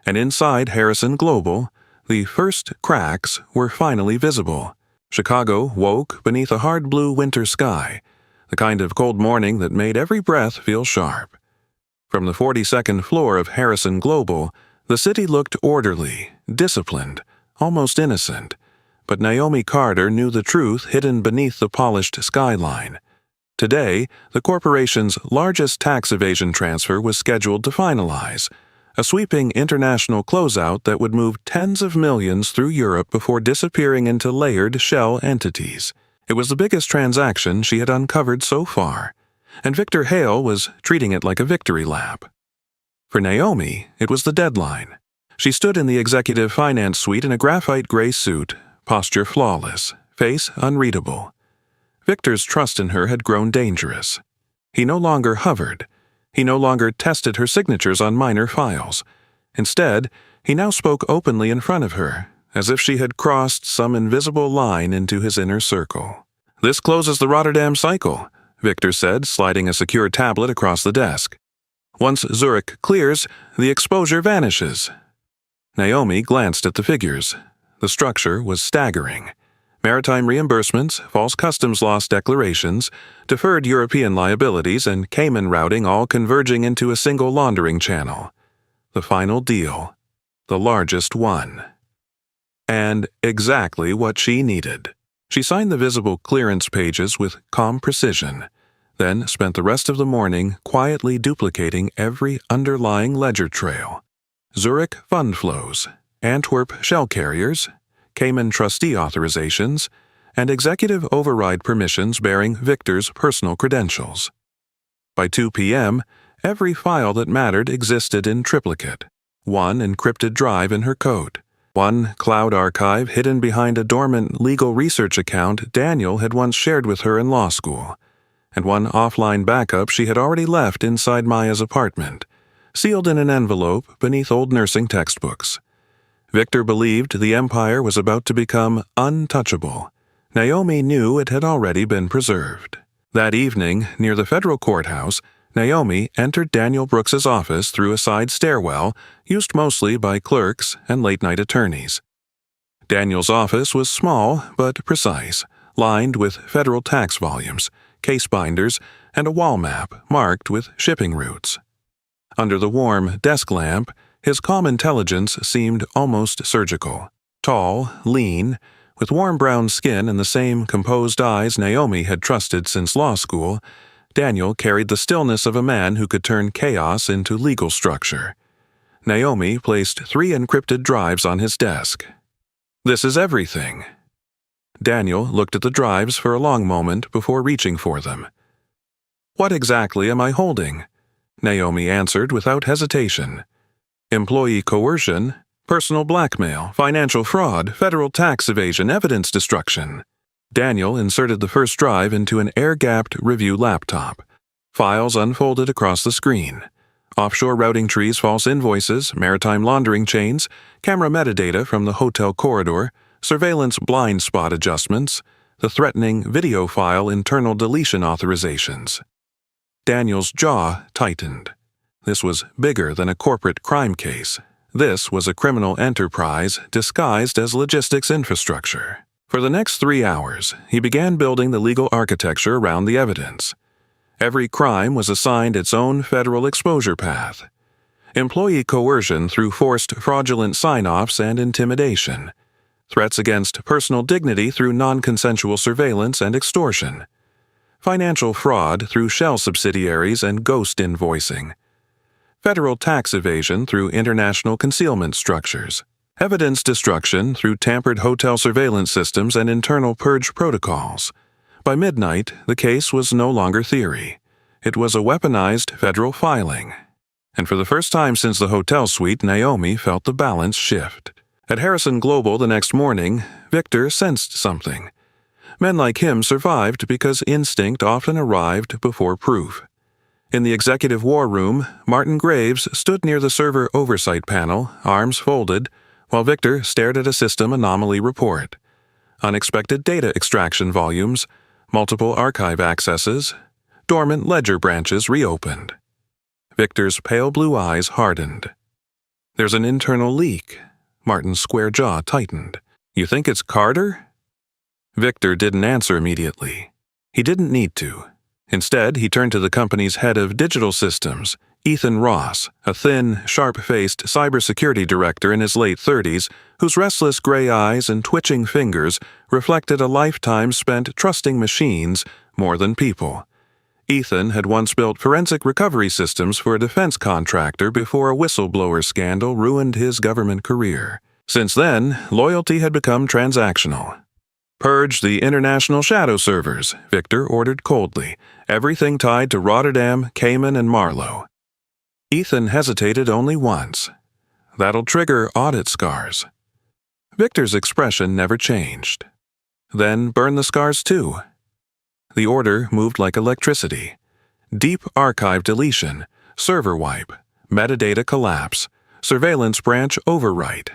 [SPEAKER 1] And inside Harrison Global, the first cracks were finally visible. Chicago woke beneath a hard blue winter sky, the kind of cold morning that made every breath feel sharp. From the 42nd floor of Harrison Global, the city looked orderly, disciplined, almost innocent, but Naomi Carter knew the truth hidden beneath the polished skyline. Today, the corporation's largest tax evasion transfer was scheduled to finalize, a sweeping international closeout that would move tens of millions through Europe before disappearing into layered shell entities. It was the biggest transaction she had uncovered so far, and Victor Hale was treating it like a victory lap. For Naomi, it was the deadline. She stood in the executive finance suite in a graphite gray suit, posture flawless, face unreadable. Victor's trust in her had grown dangerous. He no longer hovered. He no longer tested her signatures on minor files. Instead, He now spoke openly in front of her, as if she had crossed some invisible line into his inner circle. "This closes the Rotterdam cycle," Victor said, sliding a secure tablet across the desk. "Once Zurich clears, the exposure vanishes." Naomi glanced at the figures. The structure was staggering. Maritime reimbursements, false customs loss declarations, deferred European liabilities, and Cayman routing all converging into a single laundering channel. The final deal. The largest one. And exactly what she needed. She signed the visible clearance pages with calm precision, then spent the rest of the morning quietly duplicating every underlying ledger trail. Zurich fund flows, Antwerp shell carriers, Cayman trustee authorizations, and executive override permissions bearing Victor's personal credentials. By 2 p.m., every file that mattered existed in triplicate. One encrypted drive in her coat, one cloud archive hidden behind a dormant legal research account Daniel had once shared with her in law school, and one offline backup she had already left inside Maya's apartment, sealed in an envelope beneath old nursing textbooks. Victor believed the empire was about to become untouchable. Naomi knew it had already been preserved. That evening, near the federal courthouse, Naomi entered Daniel Brooks's office through a side stairwell used mostly by clerks and late-night attorneys. Daniel's office was small but precise, lined with federal tax volumes, case binders, and a wall map marked with shipping routes. Under the warm desk lamp, his calm intelligence seemed almost surgical. Tall, lean, with warm brown skin and the same composed eyes Naomi had trusted since law school, Daniel carried the stillness of a man who could turn chaos into legal structure. Naomi placed 3 encrypted drives on his desk. "This is everything." Daniel looked at the drives for a long moment before reaching for them. "What exactly am I holding?" Naomi answered without hesitation. "Employee coercion, personal blackmail, financial fraud, federal tax evasion, evidence destruction." Daniel inserted the first drive into an air-gapped review laptop. Files unfolded across the screen. Offshore routing trees, false invoices, maritime laundering chains, camera metadata from the hotel corridor, surveillance blind spot adjustments, the threatening video file internal deletion authorizations. Daniel's jaw tightened. This was bigger than a corporate crime case. This was a criminal enterprise disguised as logistics infrastructure. For the next 3 hours, he began building the legal architecture around the evidence. Every crime was assigned its own federal exposure path. Employee coercion through forced fraudulent sign-offs and intimidation. Threats against personal dignity through non-consensual surveillance and extortion. Financial fraud through shell subsidiaries and ghost invoicing. Federal tax evasion through international concealment structures. Evidence destruction through tampered hotel surveillance systems and internal purge protocols. By midnight, the case was no longer theory. It was a weaponized federal filing. And for the first time since the hotel suite, Naomi felt the balance shift. At Harrison Global the next morning, Victor sensed something. Men like him survived because instinct often arrived before proof. In the executive war room, Martin Graves stood near the server oversight panel, arms folded, while Victor stared at a system anomaly report. Unexpected data extraction volumes, multiple archive accesses, dormant ledger branches reopened. Victor's pale blue eyes hardened. "There's an internal leak." Martin's square jaw tightened. "You think it's Carter?" Victor didn't answer immediately. He didn't need to. Instead, he turned to the company's head of digital systems, Ethan Ross, a thin, sharp-faced cybersecurity director in his late 30s, whose restless gray eyes and twitching fingers reflected a lifetime spent trusting machines more than people. Ethan had once built forensic recovery systems for a defense contractor before a whistleblower scandal ruined his government career. Since then, loyalty had become transactional. "Purge the international shadow servers," Victor ordered coldly, "everything tied to Rotterdam, Cayman, and Marlow." Ethan hesitated only once. "That'll trigger audit scars." Victor's expression never changed. "Then burn the scars too." The order moved like electricity. Deep archive deletion, server wipe, metadata collapse, surveillance branch overwrite.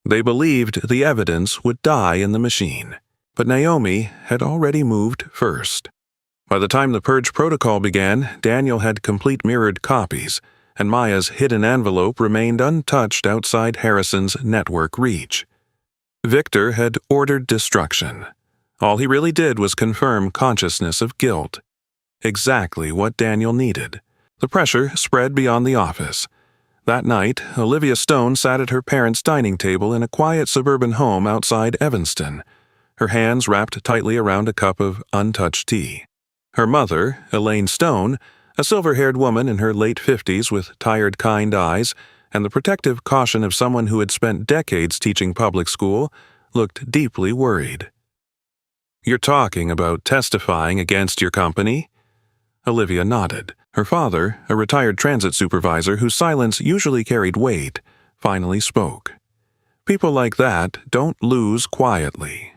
[SPEAKER 1] They believed the evidence would die in the machine, but Naomi had already moved first. By the time the purge protocol began, Daniel had complete mirrored copies, and Maya's hidden envelope remained untouched outside Harrison's network reach. Victor had ordered destruction. All he really did was confirm consciousness of guilt. Exactly what Daniel needed. The pressure spread beyond the office. That night, Olivia Stone sat at her parents' dining table in a quiet suburban home outside Evanston, her hands wrapped tightly around a cup of untouched tea. Her mother, Elaine Stone, a silver-haired woman in her late 50s with tired, kind eyes and the protective caution of someone who had spent decades teaching public school, looked deeply worried. "You're talking about testifying against your company?" Olivia nodded. Her father, a retired transit supervisor whose silence usually carried weight, finally spoke. People like that don't lose quietly.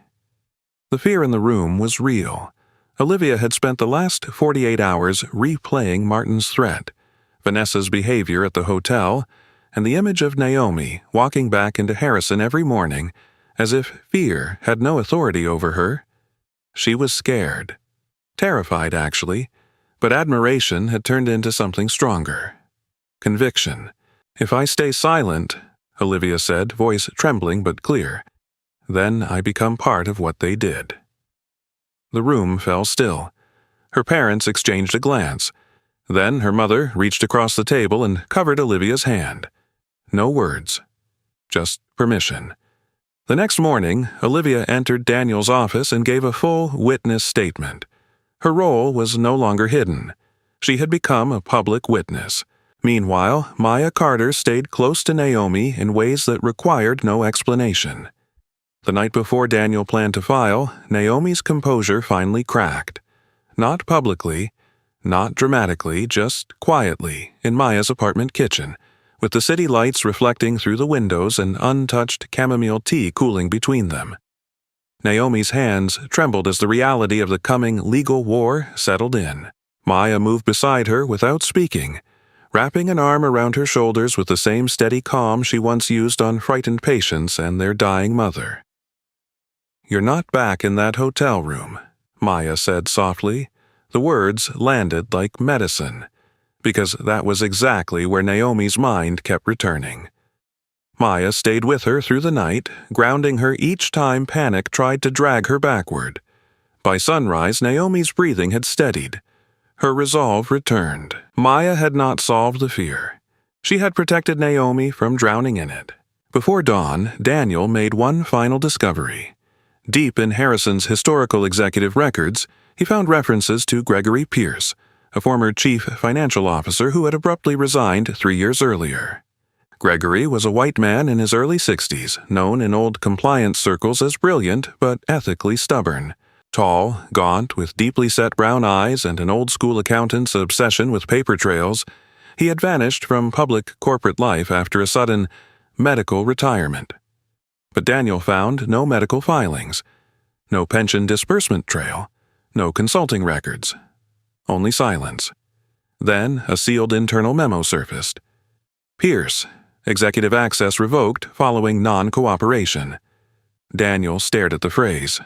[SPEAKER 1] The fear in the room was real. Olivia had spent the last 48 hours replaying Martin's threat, Vanessa's behavior at the hotel, and the image of Naomi walking back into Harrison every morning as if fear had no authority over her. She was scared. Terrified, actually, but admiration had turned into something stronger. Conviction. "If I stay silent," Olivia said, voice trembling but clear, "then I become part of what they did." The room fell still. Her parents exchanged a glance. Then her mother reached across the table and covered Olivia's hand. No words. Just permission. The next morning, Olivia entered Daniel's office and gave a full witness statement. Her role was no longer hidden. She had become a public witness. Meanwhile, Maya Carter stayed close to Naomi in ways that required no explanation. The night before Daniel planned to file, Naomi's composure finally cracked. Not publicly, not dramatically, just quietly, in Maya's apartment kitchen, with the city lights reflecting through the windows and untouched chamomile tea cooling between them. Naomi's hands trembled as the reality of the coming legal war settled in. Maya moved beside her without speaking, wrapping an arm around her shoulders with the same steady calm she once used on frightened patients and their dying mother. "You're not back in that hotel room," Maya said softly. The words landed like medicine, because that was exactly where Naomi's mind kept returning. Maya stayed with her through the night, grounding her each time panic tried to drag her backward. By sunrise, Naomi's breathing had steadied. Her resolve returned. Maya had not solved the fear. She had protected Naomi from drowning in it. Before dawn, Daniel made one final discovery. Deep in Harrison's historical executive records, he found references to Gregory Pierce, a former chief financial officer who had abruptly resigned 3 years earlier. Gregory was a white man in his early 60s, known in old compliance circles as brilliant but ethically stubborn. Tall, gaunt, with deeply set brown eyes and an old-school accountant's obsession with paper trails, he had vanished from public corporate life after a sudden medical retirement. But Daniel found no medical filings, no pension disbursement trail, no consulting records. Only silence. Then a sealed internal memo surfaced. Pierce, executive access revoked following non-cooperation. Daniel stared at the phrase.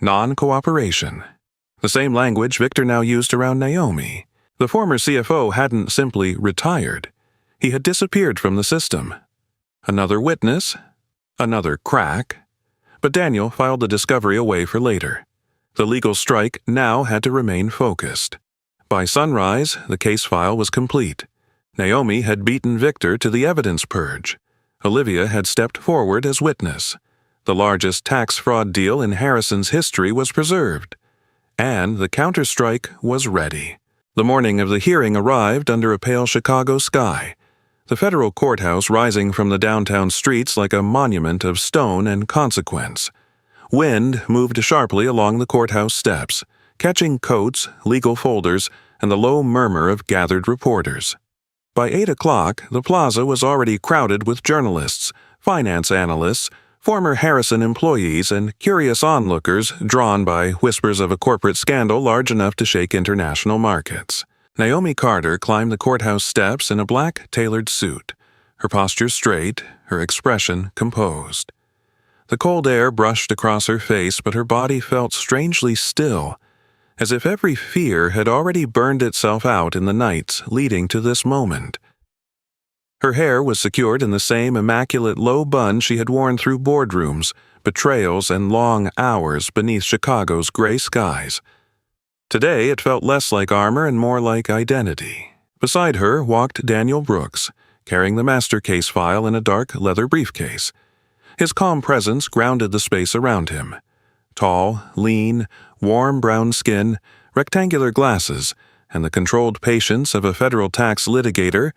[SPEAKER 1] Non-cooperation. The same language Victor now used around Naomi. The former CFO hadn't simply retired. He had disappeared from the system. Another witness? Another crack? But Daniel filed the discovery away for later. The legal strike now had to remain focused. By sunrise, the case file was complete. Naomi had beaten Victor to the evidence purge. Olivia had stepped forward as witness. The largest tax fraud deal in Harrison's history was preserved. And the counterstrike was ready. The morning of the hearing arrived under a pale Chicago sky, the federal courthouse rising from the downtown streets like a monument of stone and consequence. Wind moved sharply along the courthouse steps, catching coats, legal folders, and the low murmur of gathered reporters. By 8 o'clock, the plaza was already crowded with journalists, finance analysts, former Harrison employees, and curious onlookers drawn by whispers of a corporate scandal large enough to shake international markets. Naomi Carter climbed the courthouse steps in a black tailored suit, her posture straight, her expression composed. The cold air brushed across her face, but her body felt strangely still, as if every fear had already burned itself out in the nights leading to this moment. Her hair was secured in the same immaculate low bun she had worn through boardrooms, betrayals, and long hours beneath Chicago's gray skies. Today it felt less like armor and more like identity. Beside her walked Daniel Brooks, carrying the master case file in a dark leather briefcase. His calm presence grounded the space around him. Tall, lean, warm brown skin, rectangular glasses, and the controlled patience of a federal tax litigator,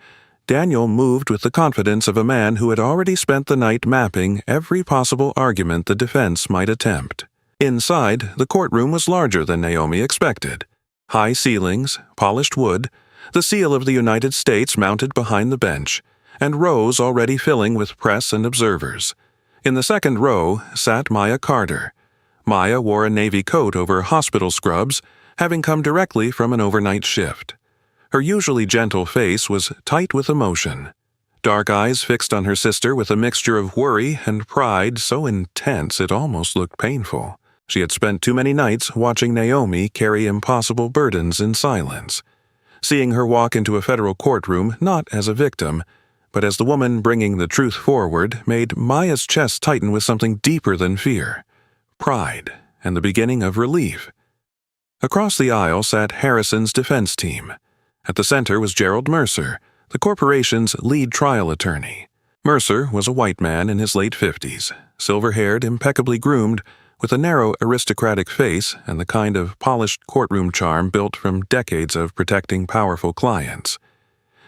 [SPEAKER 1] Daniel moved with the confidence of a man who had already spent the night mapping every possible argument the defense might attempt. Inside, the courtroom was larger than Naomi expected. High ceilings, polished wood, the seal of the United States mounted behind the bench, and rows already filling with press and observers. In the second row sat Maya Carter. Maya wore a navy coat over hospital scrubs, having come directly from an overnight shift. Her usually gentle face was tight with emotion. Dark eyes fixed on her sister with a mixture of worry and pride so intense it almost looked painful. She had spent too many nights watching Naomi carry impossible burdens in silence. Seeing her walk into a federal courtroom not as a victim, but as the woman bringing the truth forward, made Maya's chest tighten with something deeper than fear, pride, and the beginning of relief. Across the aisle sat Harrison's defense team. At the center was Gerald Mercer, the corporation's lead trial attorney. Mercer was a white man in his late 50s, silver-haired, impeccably groomed, with a narrow aristocratic face and the kind of polished courtroom charm built from decades of protecting powerful clients.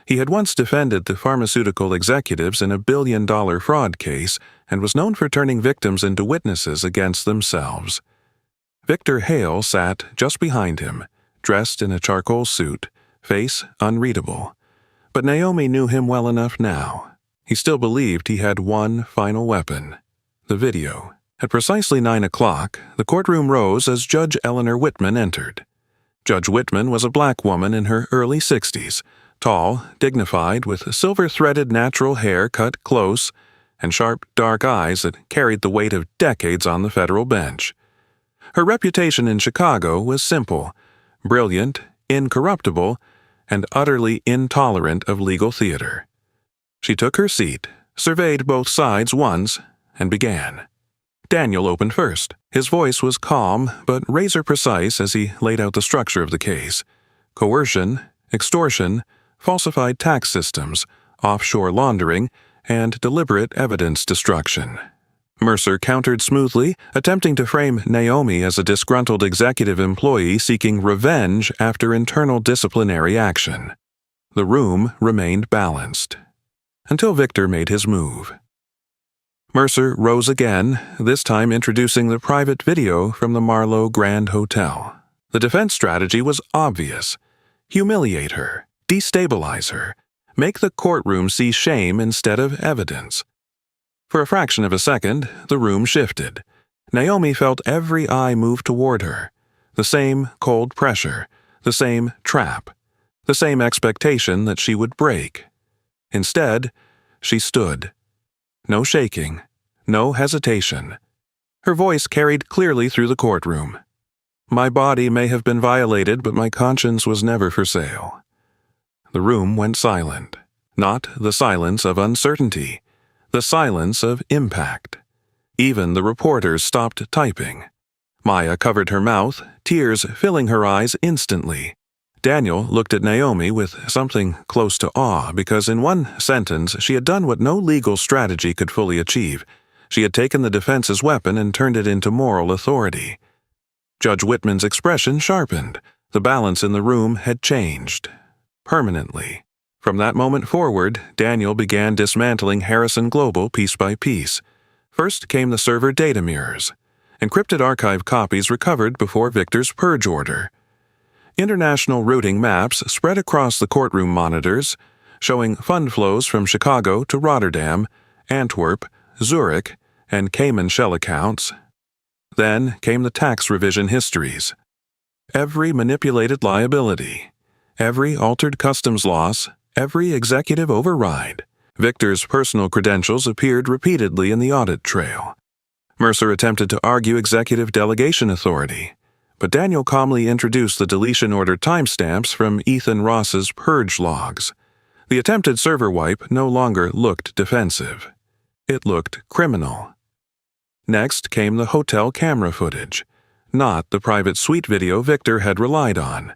[SPEAKER 1] He had once defended the pharmaceutical executives in a billion-dollar fraud case and was known for turning victims into witnesses against themselves. Victor Hale sat just behind him, dressed in a charcoal suit, face unreadable. But Naomi knew him well enough now. He still believed he had one final weapon: the video. At precisely 9 o'clock, the courtroom rose as Judge Eleanor Whitman entered. Judge Whitman was a black woman in her early 60s, tall, dignified, with silver-threaded natural hair cut close, and sharp, dark eyes that carried the weight of decades on the federal bench. Her reputation in Chicago was simple: brilliant, incorruptible, and utterly intolerant of legal theater. She took her seat, surveyed both sides once, and began. Daniel opened first. His voice was calm but razor-precise as he laid out the structure of the case: coercion, extortion, falsified tax systems, offshore laundering, and deliberate evidence destruction. Mercer countered smoothly, attempting to frame Naomi as a disgruntled executive employee seeking revenge after internal disciplinary action. The room remained balanced, until Victor made his move. Mercer rose again, this time introducing the private video from the Marlowe Grand Hotel. The defense strategy was obvious: humiliate her, destabilize her, make the courtroom see shame instead of evidence. For a fraction of a second, the room shifted. Naomi felt every eye move toward her. The same cold pressure, the same trap, the same expectation that she would break. Instead, she stood. No shaking, no hesitation. Her voice carried clearly through the courtroom. My body may have been violated, but my conscience was never for sale. The room went silent. Not the silence of uncertainty, the silence of impact. Even the reporters stopped typing. Maya covered her mouth, tears filling her eyes instantly. Daniel looked at Naomi with something close to awe because in one sentence she had done what no legal strategy could fully achieve. She had taken the defense's weapon and turned it into moral authority. Judge Whitman's expression sharpened. The balance in the room had changed. Permanently. From that moment forward, Daniel began dismantling Harrison Global piece by piece. First came the server data mirrors. Encrypted archive copies recovered before Victor's purge order. International routing maps spread across the courtroom monitors, showing fund flows from Chicago to Rotterdam, Antwerp, Zurich, and Cayman shell accounts. Then came the tax revision histories. Every manipulated liability, every altered customs loss, every executive override, Victor's personal credentials appeared repeatedly in the audit trail. Mercer attempted to argue executive delegation authority, but Daniel calmly introduced the deletion order timestamps from Ethan Ross's purge logs. The attempted server wipe no longer looked defensive. It looked criminal. Next came the hotel camera footage, not the private suite video Victor had relied on.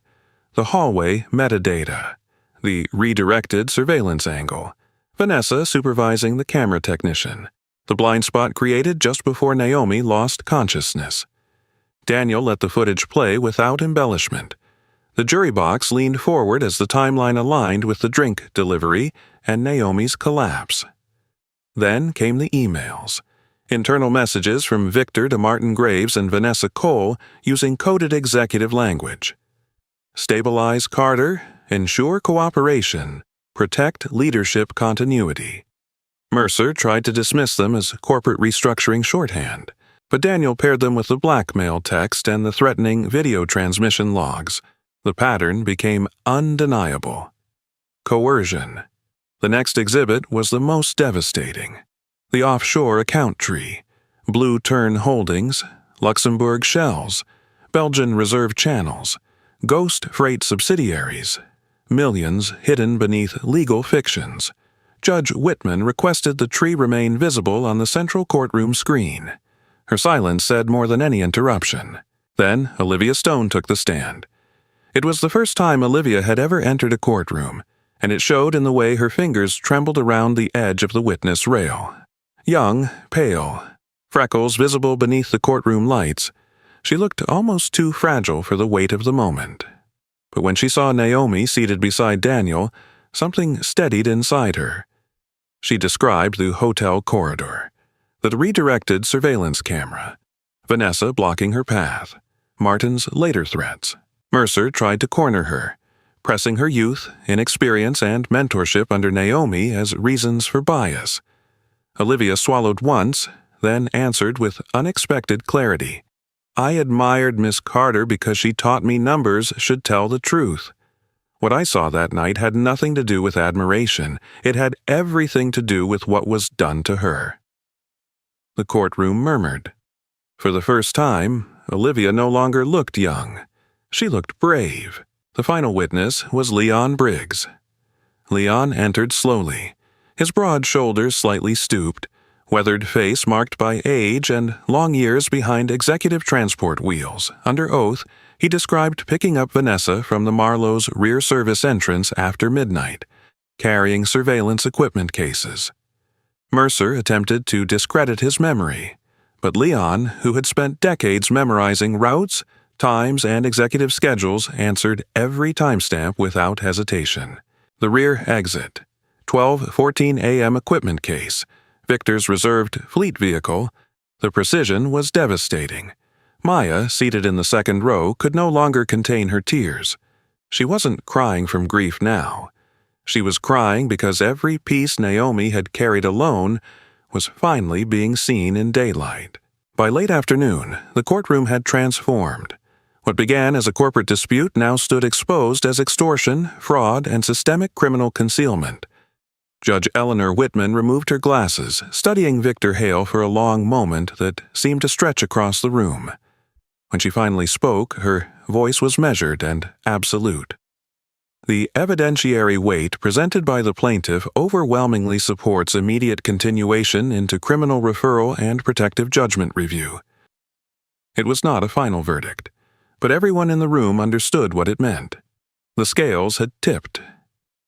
[SPEAKER 1] The hallway metadata, the redirected surveillance angle, Vanessa supervising the camera technician, the blind spot created just before Naomi lost consciousness. Daniel let the footage play without embellishment. The jury box leaned forward as the timeline aligned with the drink delivery and Naomi's collapse. Then came the emails. Internal messages from Victor to Martin Graves and Vanessa Cole using coded executive language. Stabilize Carter, ensure cooperation, protect leadership continuity. Mercer tried to dismiss them as corporate restructuring shorthand, but Daniel paired them with the blackmail text and the threatening video transmission logs. The pattern became undeniable. Coercion. The next exhibit was the most devastating. The offshore account tree, Blue Tern Holdings, Luxembourg Shells, Belgian Reserve Channels, Ghost Freight subsidiaries, millions hidden beneath legal fictions. Judge Whitman requested the tree remain visible on the central courtroom screen. Her silence said more than any interruption. Then Olivia Stone took the stand. It was the first time Olivia had ever entered a courtroom, and it showed in the way her fingers trembled around the edge of the witness rail. Young, pale, freckles visible beneath the courtroom lights, she looked almost too fragile for the weight of the moment. But when she saw Naomi seated beside Daniel, something steadied inside her. She described the hotel corridor, the redirected surveillance camera, Vanessa blocking her path, Martin's later threats. Mercer tried to corner her, pressing her youth, inexperience, and mentorship under Naomi as reasons for bias. Olivia swallowed once, then answered with unexpected clarity. I admired Miss Carter because she taught me numbers should tell the truth. What I saw that night had nothing to do with admiration. It had everything to do with what was done to her. The courtroom murmured. For the first time, Olivia no longer looked young. She looked brave. The final witness was Leon Briggs. Leon entered slowly, his broad shoulders slightly stooped, weathered face marked by age and long years behind executive transport wheels. Under oath, he described picking up Vanessa from the Marlowe's rear service entrance after midnight, carrying surveillance equipment cases. Mercer attempted to discredit his memory, but Leon, who had spent decades memorizing routes, times, and executive schedules, answered every timestamp without hesitation. The rear exit, 12:14 a.m. equipment case, Victor's reserved fleet vehicle. The precision was devastating. Maya, seated in the second row, could no longer contain her tears. She wasn't crying from grief now. She was crying because every piece Naomi had carried alone was finally being seen in daylight. By late afternoon, the courtroom had transformed. What began as a corporate dispute now stood exposed as extortion, fraud, and systemic criminal concealment. Judge Eleanor Whitman removed her glasses, studying Victor Hale for a long moment that seemed to stretch across the room. When she finally spoke, her voice was measured and absolute. The evidentiary weight presented by the plaintiff overwhelmingly supports immediate continuation into criminal referral and protective judgment review. It was not a final verdict, but everyone in the room understood what it meant. The scales had tipped.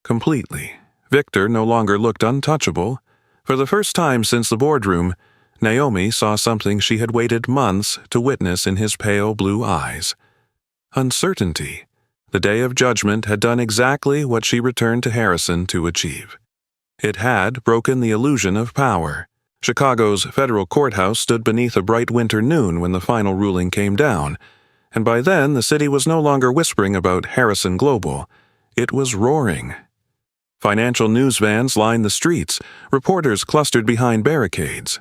[SPEAKER 1] Completely. Victor no longer looked untouchable. For the first time since the boardroom, Naomi saw something she had waited months to witness in his pale blue eyes. Uncertainty. The day of judgment had done exactly what she returned to Harrison to achieve. It had broken the illusion of power. Chicago's federal courthouse stood beneath a bright winter noon when the final ruling came down, and by then the city was no longer whispering about Harrison Global. It was roaring. Financial news vans lined the streets, reporters clustered behind barricades.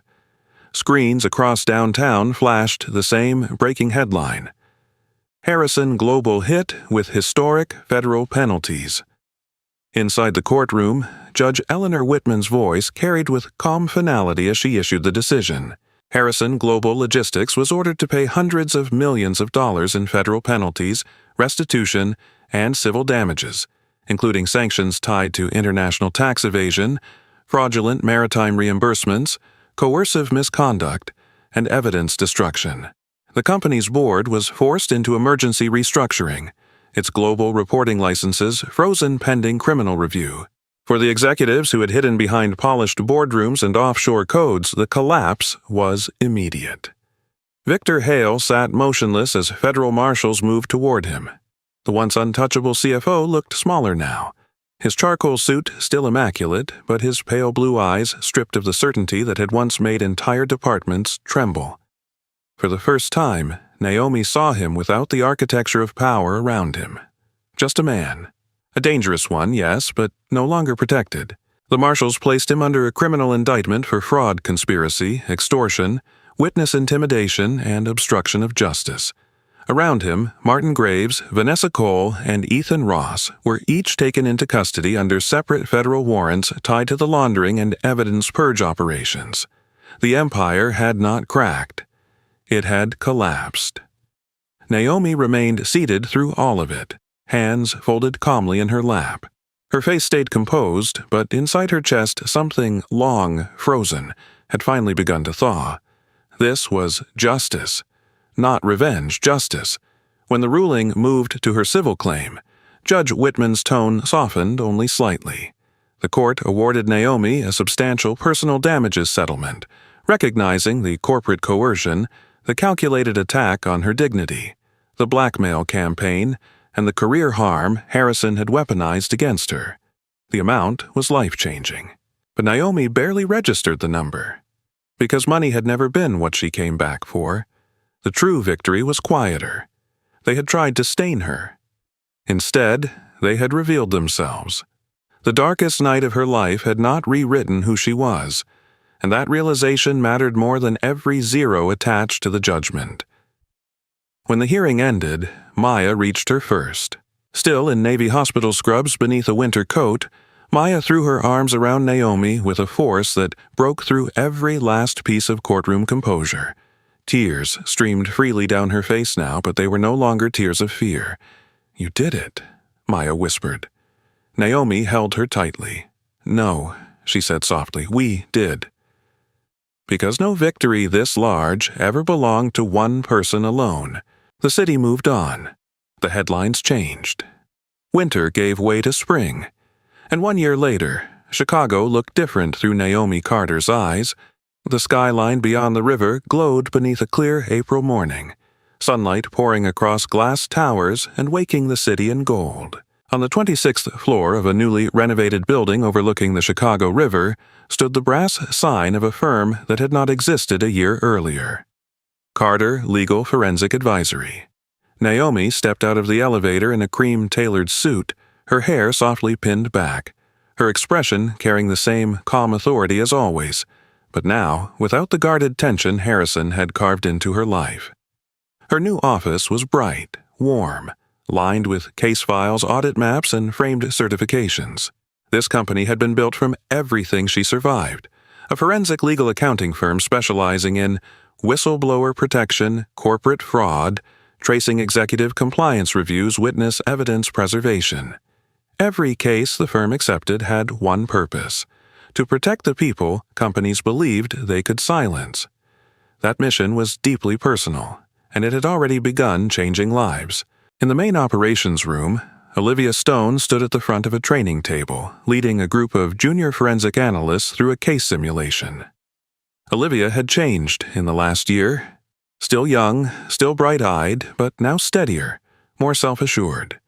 [SPEAKER 1] Screens across downtown flashed the same breaking headline. Harrison Global hit with historic federal penalties. Inside the courtroom, Judge Eleanor Whitman's voice carried with calm finality as she issued the decision. Harrison Global Logistics was ordered to pay hundreds of millions of dollars in federal penalties, restitution, and civil damages, including sanctions tied to international tax evasion, fraudulent maritime reimbursements, coercive misconduct, and evidence destruction. The company's board was forced into emergency restructuring, its global reporting licenses frozen pending criminal review. For the executives who had hidden behind polished boardrooms and offshore codes, the collapse was immediate. Victor Hale sat motionless as federal marshals moved toward him. The once untouchable CFO looked smaller now, his charcoal suit still immaculate, but his pale blue eyes stripped of the certainty that had once made entire departments tremble. For the first time, Naomi saw him without the architecture of power around him. Just a man. A dangerous one, yes, but no longer protected. The marshals placed him under a criminal indictment for fraud conspiracy, extortion, witness intimidation, and obstruction of justice. Around him, Martin Graves, Vanessa Cole, and Ethan Ross were each taken into custody under separate federal warrants tied to the laundering and evidence purge operations. The empire had not cracked. It had collapsed. Naomi remained seated through all of it, hands folded calmly in her lap. Her face stayed composed, but inside her chest something long, frozen, had finally begun to thaw. This was justice. Not revenge, justice. When the ruling moved to her civil claim, Judge Whitman's tone softened only slightly. The court awarded Naomi a substantial personal damages settlement, recognizing the corporate coercion, the calculated attack on her dignity, the blackmail campaign, and the career harm Harrison had weaponized against her. The amount was life-changing. But Naomi barely registered the number. Because money had never been what she came back for. The true victory was quieter. They had tried to stain her. Instead, they had revealed themselves. The darkest night of her life had not rewritten who she was, and that realization mattered more than every zero attached to the judgment. When the hearing ended, Maya reached her first. Still in Navy hospital scrubs beneath a winter coat, Maya threw her arms around Naomi with a force that broke through every last piece of courtroom composure. Tears streamed freely down her face now, but they were no longer tears of fear. "You did it," Maya whispered. Naomi held her tightly. "No," she said softly, "we did." Because no victory this large ever belonged to one person alone. The city moved on. The headlines changed. Winter gave way to spring. And 1 year later, Chicago looked different through Naomi Carter's eyes. The skyline beyond the river glowed beneath a clear April morning, sunlight pouring across glass towers and waking the city in gold. On the 26th floor of a newly renovated building overlooking the Chicago River stood the brass sign of a firm that had not existed a year earlier. Carter Legal Forensic Advisory. Naomi stepped out of the elevator in a cream-tailored suit, her hair softly pinned back, her expression carrying the same calm authority as always, but now without the guarded tension Harrison had carved into her life. Her new office was bright, warm, lined with case files, audit maps, and framed certifications. This company had been built from everything she survived, a forensic legal accounting firm specializing in whistleblower protection, corporate fraud, tracing executive compliance reviews, witness evidence preservation. Every case the firm accepted had one purpose: to protect the people companies believed they could silence. That mission was deeply personal, and it had already begun changing lives. In the main operations room, Olivia Stone stood at the front of a training table, leading a group of junior forensic analysts through a case simulation. Olivia had changed in the last year. Still young, still bright-eyed, but now steadier, more self-assured.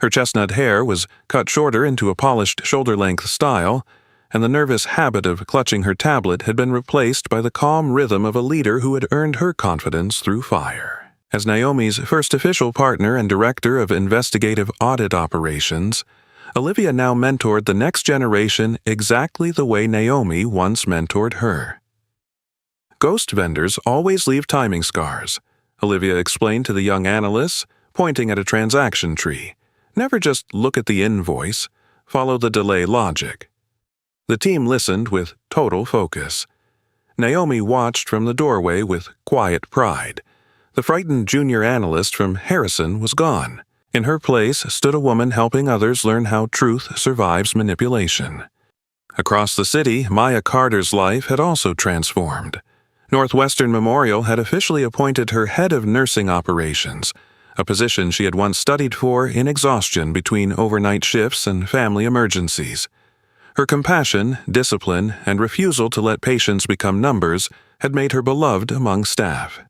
[SPEAKER 1] Her chestnut hair was cut shorter into a polished shoulder-length style, and the nervous habit of clutching her tablet had been replaced by the calm rhythm of a leader who had earned her confidence through fire. As Naomi's first official partner and director of investigative audit operations, Olivia now mentored the next generation exactly the way Naomi once mentored her. Ghost vendors always leave timing scars, Olivia explained to the young analysts, pointing at a transaction tree. Never just look at the invoice. follow the delay logic. The team listened with total focus. Naomi watched from the doorway with quiet pride. The frightened junior analyst from Harrison was gone. In her place stood a woman helping others learn how truth survives manipulation. Across the city, Maya Carter's life had also transformed. Northwestern Memorial had officially appointed her head of nursing operations, a position she had once studied for in exhaustion between overnight shifts and family emergencies. Her compassion, discipline, and refusal to let patients become numbers had made her beloved among staff.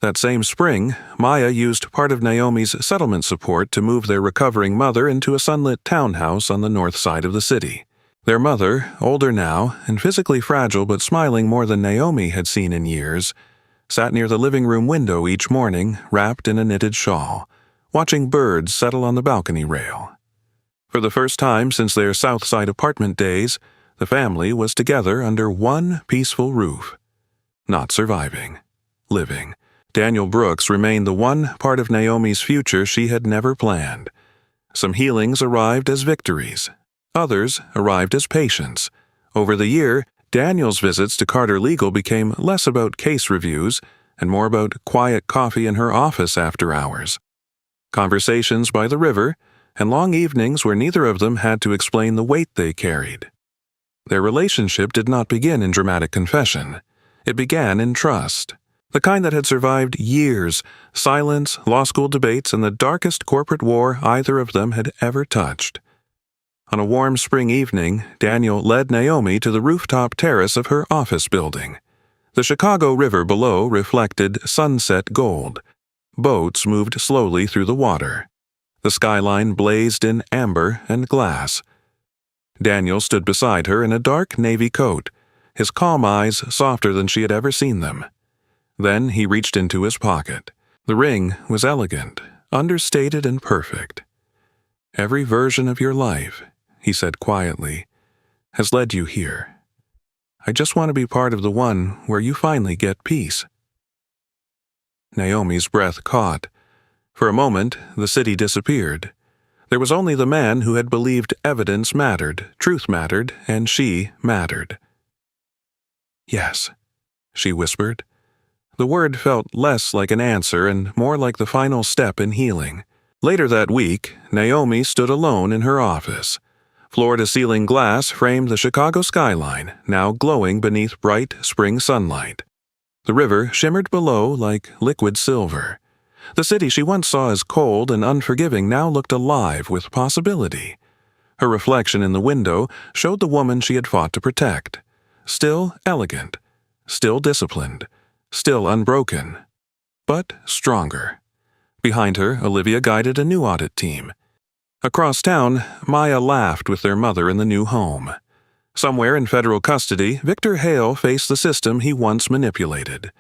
[SPEAKER 1] That same spring, Maya used part of Naomi's settlement support to move their recovering mother into a sunlit townhouse on the north side of the city. Their mother, older now and physically fragile but smiling more than Naomi had seen in years, sat near the living room window each morning, wrapped in a knitted shawl, watching birds settle on the balcony rail. For the first time since their Southside apartment days, the family was together under one peaceful roof. Not surviving, living. Daniel Brooks remained the one part of Naomi's future she had never planned. Some healings arrived as victories. Others arrived as patience. Over the year, Daniel's visits to Carter Legal became less about case reviews and more about quiet coffee in her office after hours, conversations by the river, and long evenings where neither of them had to explain the weight they carried. Their relationship did not begin in dramatic confession. It began in trust. The kind that had survived years, silence, law school debates, and the darkest corporate war either of them had ever touched. On a warm spring evening, Daniel led Naomi to the rooftop terrace of her office building. The Chicago River below reflected sunset gold. Boats moved slowly through the water. The skyline blazed in amber and glass. Daniel stood beside her in a dark navy coat, his calm eyes softer than she had ever seen them. Then he reached into his pocket. The ring was elegant, understated and perfect. "Every version of your life," he said quietly, "has led you here. I just want to be part of the one where you finally get peace." Naomi's breath caught. For a moment, the city disappeared. There was only the man who had believed evidence mattered, truth mattered, and she mattered. "Yes," she whispered. The word felt less like an answer and more like the final step in healing. Later that week, Naomi stood alone in her office. Floor-to-ceiling glass framed the Chicago skyline, now glowing beneath bright spring sunlight. The river shimmered below like liquid silver. The city she once saw as cold and unforgiving now looked alive with possibility. Her reflection in the window showed the woman she had fought to protect. Still elegant, still disciplined, still unbroken, but stronger. Behind her, Olivia guided a new audit team. Across town, Maya laughed with their mother in the new home. Somewhere in federal custody, Victor Hale faced the system he once manipulated.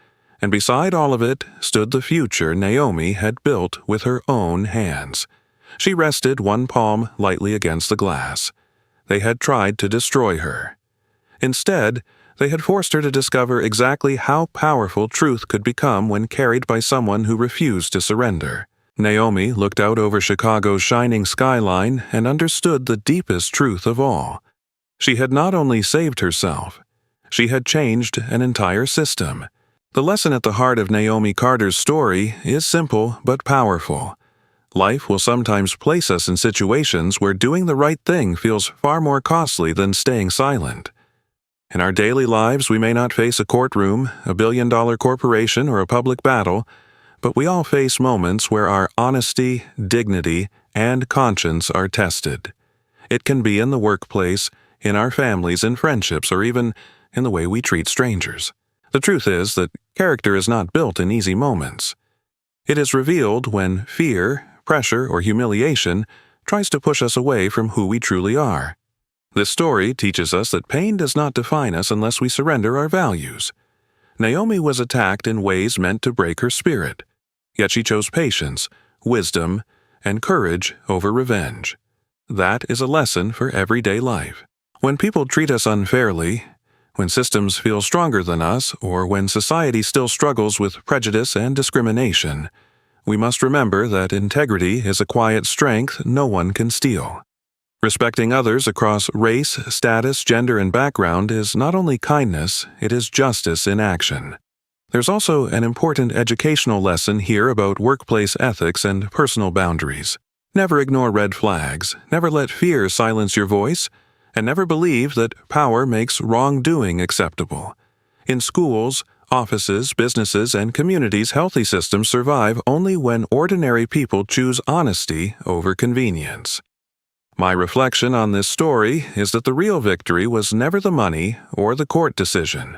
[SPEAKER 1] And beside all of it stood the future Naomi had built with her own hands. She rested one palm lightly against the glass. They had tried to destroy her. Instead, they had forced her to discover exactly how powerful truth could become when carried by someone who refused to surrender. Naomi looked out over Chicago's shining skyline and understood the deepest truth of all. She had not only saved herself, she had changed an entire system. The lesson at the heart of Naomi Carter's story is simple but powerful. Life will sometimes place us in situations where doing the right thing feels far more costly than staying silent. In our daily lives, we may not face a courtroom, a billion-dollar corporation, or a public battle, but we all face moments where our honesty, dignity, and conscience are tested. It can be in the workplace, in our families and friendships, or even in the way we treat strangers. The truth is that character is not built in easy moments. It is revealed when fear, pressure, or humiliation tries to push us away from who we truly are. This story teaches us that pain does not define us unless we surrender our values. Naomi was attacked in ways meant to break her spirit, yet she chose patience, wisdom, and courage over revenge. That is a lesson for everyday life. When people treat us unfairly, when systems feel stronger than us, or when society still struggles with prejudice and discrimination, we must remember that integrity is a quiet strength no one can steal. Respecting others across race, status, gender, and background is not only kindness, it is justice in action. There's also an important educational lesson here about workplace ethics and personal boundaries. Never ignore red flags, never let fear silence your voice, and never believe that power makes wrongdoing acceptable. In schools, offices, businesses, and communities, healthy systems survive only when ordinary people choose honesty over convenience. My reflection on this story is that the real victory was never the money or the court decision.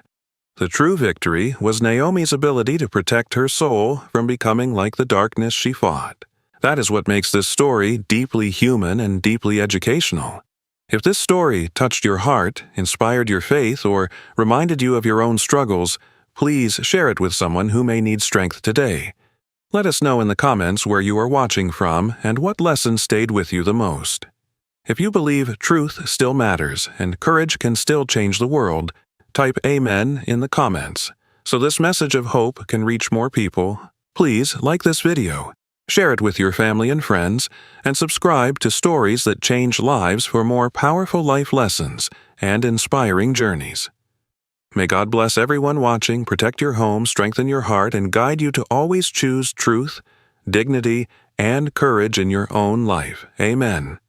[SPEAKER 1] The true victory was Naomi's ability to protect her soul from becoming like the darkness she fought. That is what makes this story deeply human and deeply educational. If this story touched your heart, inspired your faith, or reminded you of your own struggles, please share it with someone who may need strength today. Let us know in the comments where you are watching from and what lesson stayed with you the most. If you believe truth still matters and courage can still change the world, type Amen in the comments so this message of hope can reach more people. Please like this video, share it with your family and friends, and subscribe to Stories That Change Lives for more powerful life lessons and inspiring journeys. May God bless everyone watching, protect your home, strengthen your heart, and guide you to always choose truth, dignity, and courage in your own life. Amen.